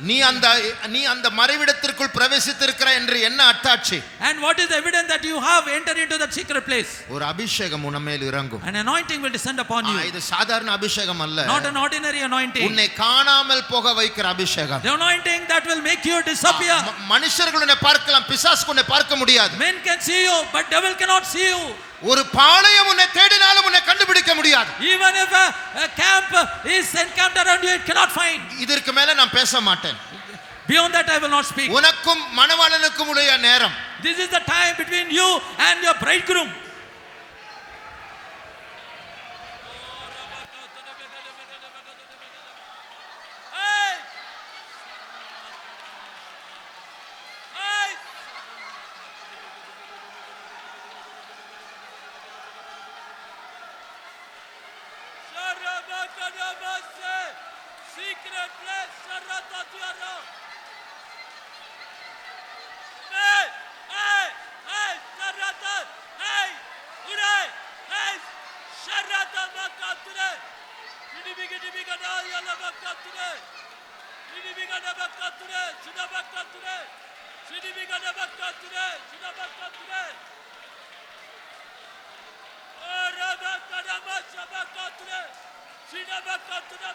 நீ அந்த மறைவிடத்திற்குள் பிரவேசித்திருக்கிற என்று என்ன அத்தாட்சி? And what is the evidence that you have entered into that secret place? ஒரு அபிஷேகம் உன் மேல் இறங்கும். An anointing will descend upon you. இது சாதாரண அபிஷேகம் அல்ல. Not an ordinary anointing. உன்னை காணாமல் போக வைக்கிற அபிஷேகம். The anointing that will make you disappear. மனுஷர்கள் உன்னை பார்க்கலாம், பிசாசு உன்னை பார்க்க முடியாது. Men can see you but devil cannot see you. ஒரு பாளையம் உன்னை தேடினாலும் உன்னை கண்டுபிடிக்க முடியாது. Even if a camp is encamped around you, it cannot find. இதற்கு மேல நான் பேச மாட்டேன். Beyond that I will not speak. உனக்கும் மணவாளனுக்கும் உடைய நேரம். This is the time between you and your bridegroom. Secret place, Sharata Tiara. Hey, Sharata, hey, Uray, hey, Sharata Makature. Dibiga da yala Makature. Dibiga da Makature, Sida Makature. Dibiga da Makature, Sida Makature. Ora Makature. Shidabakature,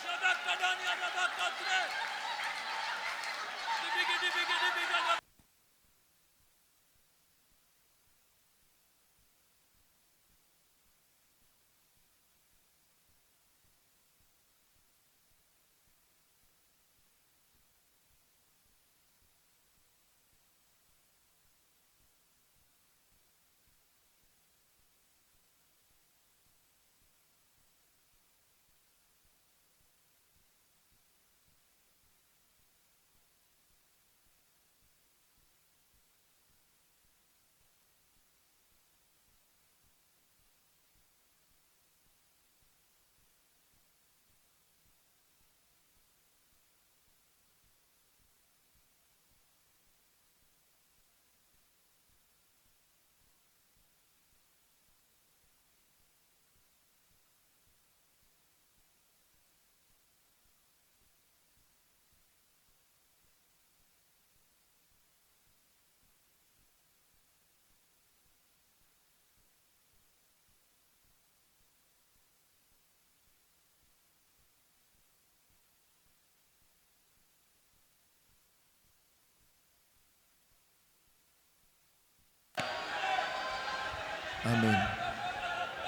Shabakadania Rabakature. Dibiga.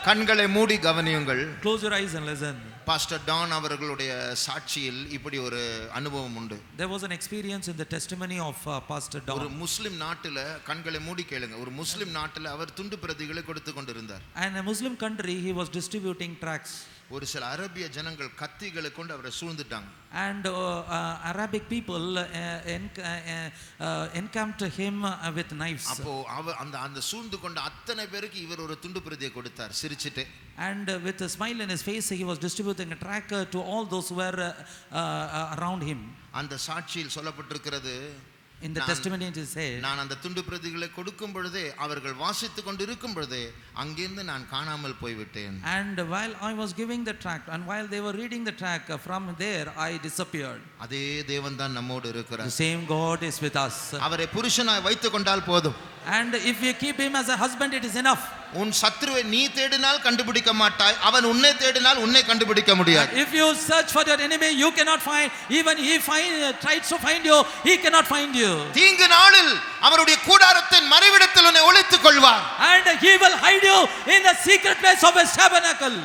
கண்களை மூடி கவனியுங்கள். Close your eyes and listen. Pastor Don அவர்களுடைய சாட்சியில் இப்படி ஒரு அனுபவம் உண்டு. There was an experience in the testimony of Pastor ஒரு Don. முஸ்லிம் நாட்டுல, கண்களை மூடி கேளுங்க, ஒரு முஸ்லிம் நாட்டுல அவர் துண்டு பிரதிகளை கொடுத்து கொண்டிருந்தார். And in a Muslim country, he was distributing tracts. ஒரு சில அரபிய ஜனங்கள் கத்திகளை கொண்டு அவரை சூழ்ந்துட்டாங்க. And Arabic people encamped him with knives. அப்போ அந்த சூழ்ந்து கொண்ட அத்தனை பேருக்கு இவர் ஒரு துண்டு பிரதியை கொடுத்தார் சிரிச்சிட்டு. And with a smile in his face, he was distributing a tract to all those who were around him. அந்த சாட்சியில் சொல்லப்பட்டிருக்கிறது, In the testimony it is said, நான் அந்த துண்டு பிரதிகளை கொடுக்கும் பொழுதே, அவர்கள் வாசித்துக் கொண்டு இருக்கும் பொழுதே அங்கிருந்து நான் காணாமல் போய்விட்டேன். and while I was giving the tract and while they were reading the tract, from there I disappeared. அதே தேவன் தான் நம்மோடு The இருக்கிறார். same God is with us. அவரை புருஷனாய் வைத்துக் கொண்டால் போதும். And if you keep him as a husband, it is enough. உன் சத்ருவை நீ தேடினால் கண்டுபிடிக்க மாட்டாய், அவன் உன்னை தேடினால் உன்னை கண்டுபிடிக்க முடியாது. If you search for your enemy, you cannot find. Even he tries to find you, he cannot find you. தீங்கு நாளில் அவருடைய கூடாரத்தின் மறைவிடத்தில் உன்னை ஒளித்துக் கொள்வார். And he will hide you in the secret place of his tabernacle.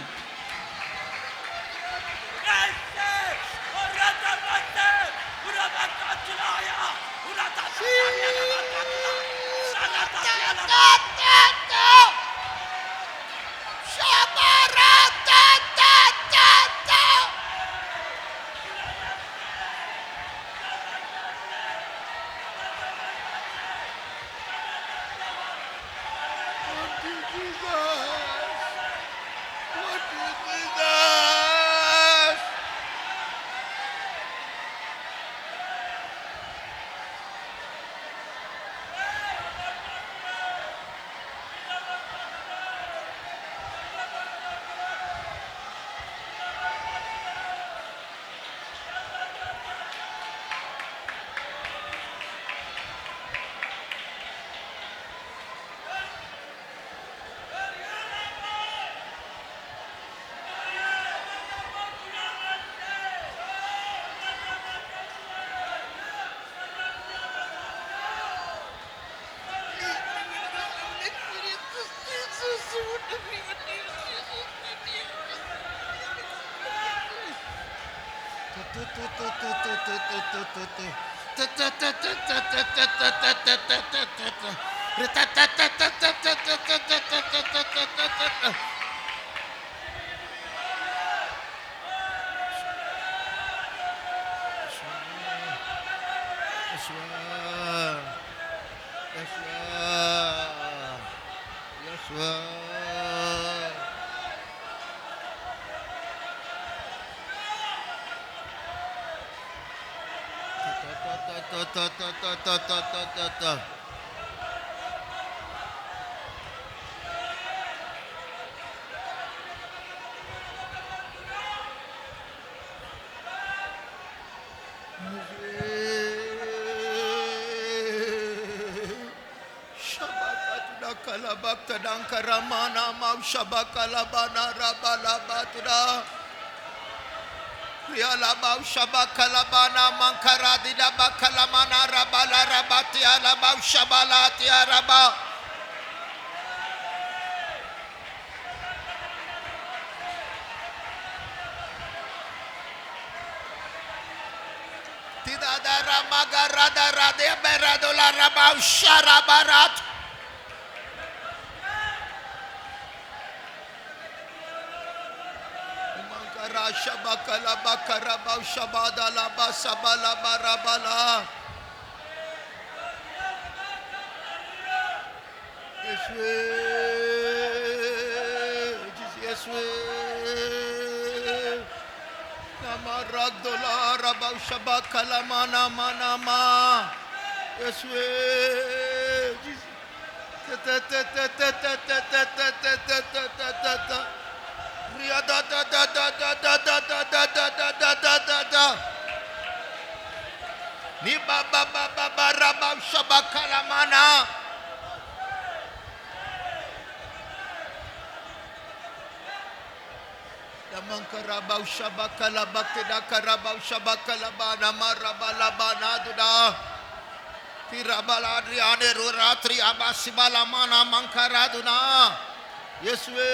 இயேசுவே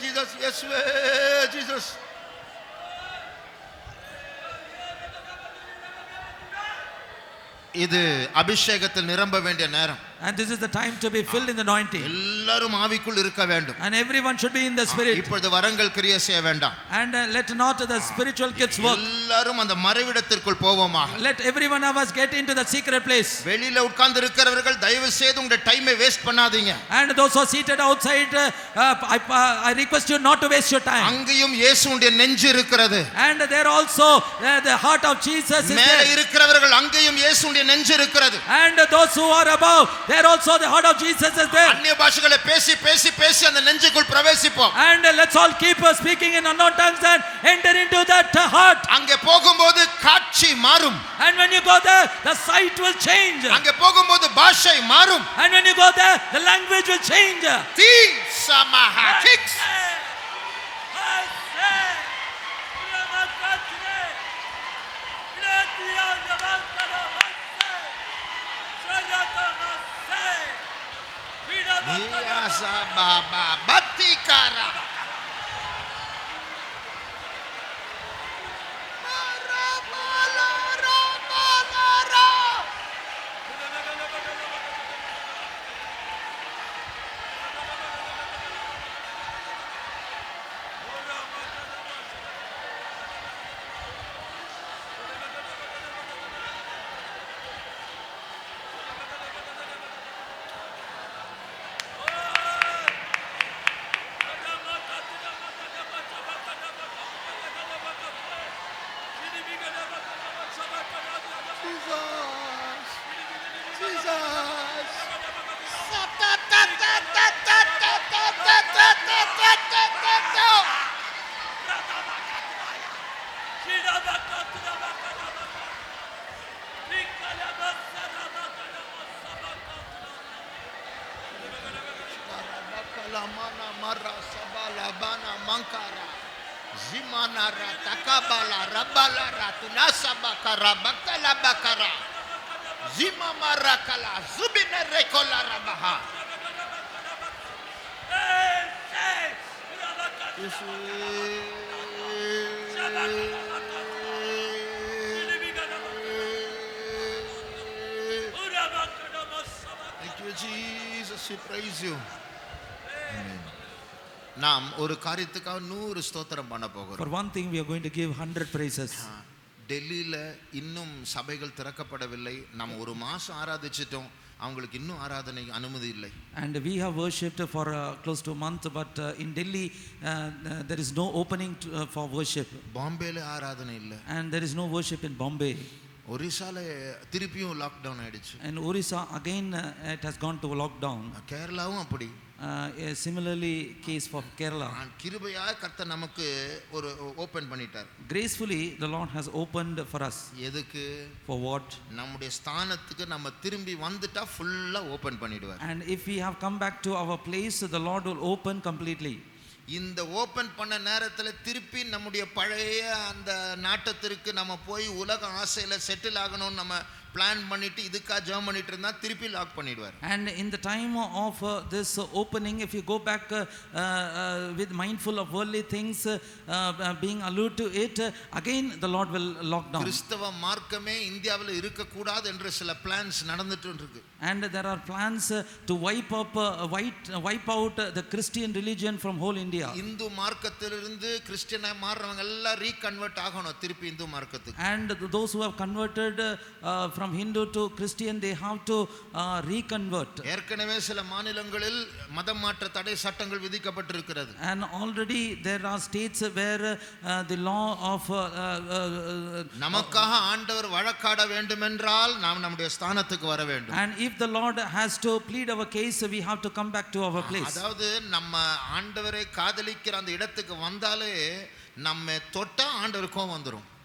Jesus, இயேசுவே Jesus. இது அபிஷேகத்தில் நிரம்ப வேண்டிய நேரம். And this is the time to be filled in the anointing. எல்லாரும் ஆவிக்குள் இருக்க வேண்டும். And everyone should be in the spirit. இப்பொழுது வரங்கள் கிரியை செய்ய வேண்டாம். And let not the spiritual gifts work. எல்லாரும் அந்த மறைவிடத்திற்குள் போவோமாக. Let every one of us get into the secret place. வெளியில உட்கார்ந்து இருக்கிறவர்கள் தயவு செய்து உங்க டைமை வேஸ்ட் பண்ணாதீங்க. And those who are seated outside, I request you not to waste your time. அங்கேயும் இயேசுவுடைய நெஞ்சு இருக்கிறது. And there also the heart of Jesus is மேலே there. இருக்கிறவர்கள் அங்கேயும் இயேசுவுடைய நெஞ்சு இருக்கிறது. And those who are above, there also the heart of Jesus is there. அந்நிய பாஷைகளை பேசி பேசி பேசி அந்த நெஞ்சுக்குள் பிரவேசிப்போம். And let's all keep speaking in unknown tongues and enter into that heart. அங்கே போகும்போது காட்சி மாறும். And when you go there, the sight will change. அங்கே போகும்போது பாஷை மாறும். And when you go there, the language will change. தீ சமஹாடிக்ஸ். Niasa baba batikara. Lamana mara sabala bana mankara zimana ratakabala rabala ratunasa bakara bakala bakara zima marakala zubina rekola rabaha. Thank you Jesus, we praise you. நாம் ஒரு காரியத்துக்காக 100 ஸ்தோத்திரம் பண்ண போகிறோம். For one thing we are going to give 100 praises. டெல்லியில இன்னும் சபைகள் திறக்கப்படவில்லை. நாம் ஒரு மாசம் ஆராதிச்சிட்டோம். அவங்களுக்கு இன்னும் ஆராதனை அனுமதி இல்லை. And we have worshipped for close to a month, but in Delhi there is no opening for worship. பாம்பேல ஆராதனை இல்லை. And there is no worship in Bombay. ஒரிசால திருப்பியும் லாக்டவுன் ஆயிடுச்சு. And Orissa again it has gone to lockdown. கேரளாவும் அப்படி. Similarly case for Kerala. கிருபையாக கர்த்தர் நமக்கு ஒரு ஓபன் பண்ணிட்டார். Gracefully the Lord has opened for us. எதுக்கு? For what? நம்முடைய ஸ்தானத்துக்கு நம்ம திரும்பி வந்துட்டா ஃபுல்லா ஓபன் பண்ணிடுவார். And if we have come back to our place, the Lord will open completely. இந்த ஓபன் பண்ண நேரத்துல திருப்பி நம்முடைய பழைய அந்த நாட்டத்திற்கு நம்ம போய் உலக ஆசையில செட்டில் ஆகணும்னு நம்ம பிளான் பண்ணிட்டு இதுக்கா ஜெபம் பண்ணிட்டு இருந்தா திருப்பி லாக் பண்ணிடுவார். And in the time of this opening, if you go back with mindful of worldly things, being allured to it, again the Lord will lock down. கிறிஸ்தவ மார்க்கமே இந்தியாவில் இருக்க கூடாது என்ற சில பிளான்ஸ் நடந்துட்டு இருக்கு. And there are plans to wipe out the Christian religion from whole India. Hindu மார்க்கத்திலிருந்து கிறிஸ்டியனா மாறவங்க எல்லாம் reconvert ஆகணும் திருப்பி இந்து மார்க்கத்துக்கு. And those who have converted from Hindu to Christian, they have to reconvert. ஏற்கனவே சில மாநிலங்களில் மதம் மாற்ற தடை சட்டங்கள் விதிக்கப்பட்டிருக்கிறது. And already there are states where the law of நமக்காக ஆண்டவர் வழக்காட வேண்டும் என்றால் நாம் நம்முடைய ஸ்தானத்துக்கு வர வேண்டும். And if the Lord has to plead our case, we have to come back to our place. அதாவது நம்ம ஆண்டவரை காதலிக்கிற அந்த இடத்துக்கு வந்தாலே நம்ம தொட்டா ஆண்டவர் கோபம் வந்துரும்.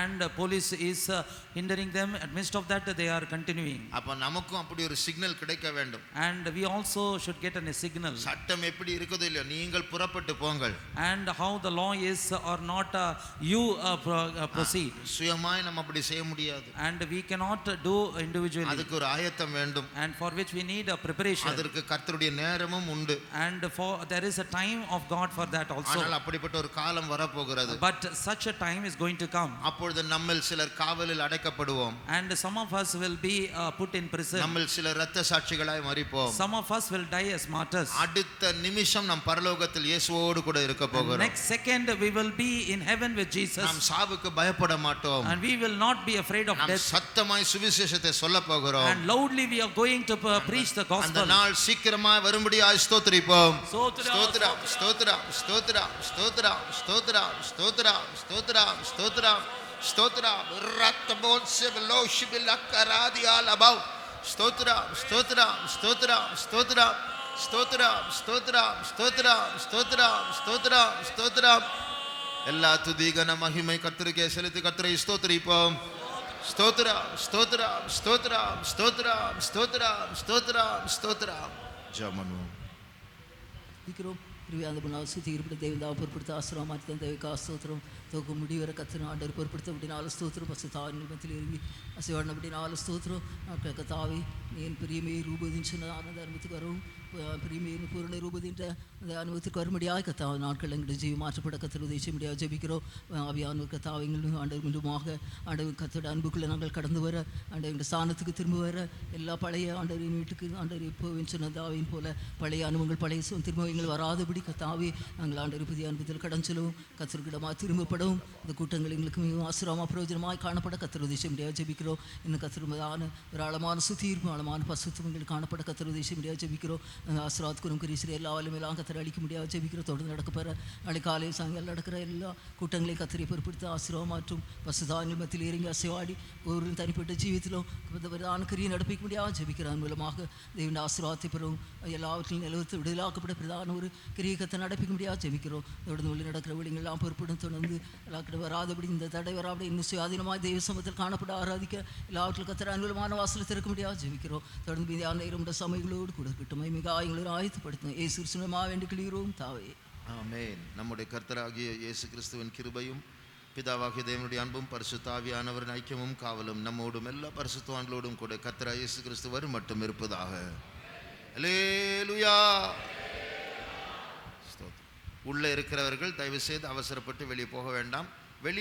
and police is hindering them. At midst of that, they are continuing. அப்ப நமக்கும் அப்படி ஒரு சிக்னல் கிடைக்க வேண்டும். And we also should get a signal. சட்டம் எப்படி இருக்குதோ இல்லையோ, நீங்கள் புறப்பட்டு போங்கள். And how the law is or not, you proceed. சுயமாய் நம்ம அப்படி செய்ய முடியாது. And we cannot do individually. அதுக்கு ஒரு ஆயத்தம் வேண்டும். And for which we need a preparation. அதற்கு கர்த்தருடைய நேரமும் உண்டு. And for there is a time of God for that also. ஆனால் அப்படிப்பட்ட ஒரு காலம் வரப்போகிறது. But such a time is going to come. அப்பொழுது நம்மில் சிலர் காவலில் அடைக்கப்படுவோம். And some of us will be put in prison. நம்மில் சிலர் இரத்த சாட்சிகளாய் மரிப்போம். Some of us will die as martyrs. அடுத்த நிமிஷம் நாம் பரலோகத்தில் இயேசுவோடு கூட இருக்க போகிறோம். Next second we will be in heaven with Jesus. நாம் சாவுக்கு பயப்பட மாட்டோம். And we will not be afraid of நாம் death. சத்தமாய் சுவிசேஷத்தை சொல்லப் போகிறோம். And loudly we are going to preach the gospel. அந்த நாள் சீக்கிரமாய் வரும்படியாய் ஸ்தோத்திரிப்போம். ஸ்தோத்திரம், ஸ்தோத்திரம், ஸ்தோத்திரம், ஸ்தோத்திரம், ஸ்தோத்திரம், ஸ்தோத்திரம், ஸ்தோத்திரம், ஸ்தோத்திரம், ஸ்தோத்திரம். ரத்தபோல் செவலோஷிபில கராதியாலபௌ. ஸ்தோத்திரம், ஸ்தோத்திரம், ஸ்தோத்திரம், ஸ்தோத்திரம், ஸ்தோத்திரம், ஸ்தோத்திரம், ஸ்தோத்திரம், ஸ்தோத்திரம், ஸ்தோத்திரம், ஸ்தோத்திரம். எல்லா துதி கன மகிமை கர்த்தருக்கே செலுத்தி கர்த்தரை ஸ்தோத்திரிப்போம். ஸ்தோத்திரம், ஸ்தோத்திரம், ஸ்தோத்திரம், ஸ்தோத்திரம், ஸ்தோத்திரம், ஸ்தோத்திரம், ஸ்தோத்திரம். ஜெபம். அந்த சுற்றி இருப்பிட தேவதாவை பொருட்படுத்த ஆசிரமாற்றி தந்த தேவைக்கு ஸ்தோத்திரம். தோக்க முடிவர கத்தின ஆண்டவர் பொருட்படுத்த அப்படினால ஸ்தோத்திரம். பசு தாவி நிலமத்தில் இறங்கி அசைவாடின அப்படினால ஸ்தோத்திரம். கத்தாவி నేను ప్రియమే రూపొందించిన ఆనంద అనుమతికి వరం ప్రియమైన పూర్ణ రూపొందింట അനുഭവത്തിൽ வரும்படியாக கத்தாவை நாட்கள் எங்களுடைய ஜீவி மாற்றப்பட கத்தர் உதவி முடியாது ஜெபிக்கிறோம். ஆவியானவர் கத்தாவை எங்களும் ஆண்டவர் மீண்டுமாக ஆண்டவர் கத்தோட அன்புக்குள்ளே நாங்கள் கடந்து வர ஆண்டவருடைய ஸ்தானத்துக்கு திரும்ப வர எல்லா பழைய ஆண்டவரின் வீட்டுக்கு ஆண்டவர் இப்போ சொன்ன தாவின் போல பழைய அனுபவங்கள் பழைய திரும்ப எங்கள் வராதபடி கத்தாவி நாங்கள் ஆண்டவர் புதிய அனுபவத்தில் கடஞ்சலும் கத்தருக்கிடமாக திரும்பப்படவும் இந்த கூட்டங்கள் எங்களுக்கு மிகவும் ஆசிரமாக பிரயோஜனமாய் காணப்பட கத்தர் உதவி முடியாது ஜெபிக்கிறோம். இன்னும் கத்திரமான ஒரு ஆழமான சுத்தீர்ப்பு ஆழமான பசுத்தங்கள் காணப்பட கத்தர் உதவி முடியாது ஜெபிக்கிறோம். ஆசிராத்குரும் கிரீஸ்வரி எல்லா வலிமையெல்லாம் கத்தர் அளிக்க முடியாது ஜெபிக்கிறோம். தொடர்ந்து நடக்கப்போகிற நாளை காலை சாயங்காலம் நடக்கிற எல்லா கூட்டங்களையும் கத்தரை பொறுப்படுத்த ஆசீர்வாதம் மாற்றும் பசுதானில் மத்தியில் இறங்கி அசைவாடி ஒவ்வொரு தனிப்பட்ட ஜீவித்திலும் பிரதான கிரியை நடப்பிக்க முடியாது ஜெபிக்கிறான் மூலமாக தேவனுடைய ஆசீர்வாதத்தை பெறும் எல்லாவற்றிலும் நிலவரத்தை விடுதலாக்கப்பட பிரதான ஒரு கிரியை கத்தை நடப்பிக்க முடியாது ஜெபிக்கிறோம். தொடர்ந்து உள்ளே நடக்கிற விழிங்கள்லாம் பொறுப்படும் தொடர்ந்து எல்லாக்கிட்ட வராதபடி இந்த தடை வராபடி இன்னும் சுயாதீனமாக தெய்வ சமூகத்தில் காணப்பட ஆராதிக்க எல்லாவற்றிலும் கத்தரை அனுகூலமான வாசலை திறக்க முடியாது ஜெபிக்கிறோம். தொடர்ந்து மீதியான நேரம் சமயங்களோடு கூட இருக்கட்டும் மிக ஆயங்களோடு ஆயத்தப்படுத்தும் ஏசு சுனமாக வேண்டி கிளிகிறோம் தாவே. ஆமென். நம்முடைய கர்த்தராகிய இயேசு கிறிஸ்துவின் கிருபையும் பிதாவாகிய தேவனுடைய அன்பும் பரிசுத்த ஆவியானவரின் ஐக்கியமும் காவலும் நம்மோடும் எல்லா பரிசுத்தவான்களோடும் கூட கர்த்தராகிய இயேசு கிறிஸ்து வரும் மட்டும் இருப்பதாக. அல்லேலூயா. உள்ளே இருக்கிறவர்கள் தயவு செய்து அவசரப்பட்டு வெளியே போக வேண்டாம். வெளியே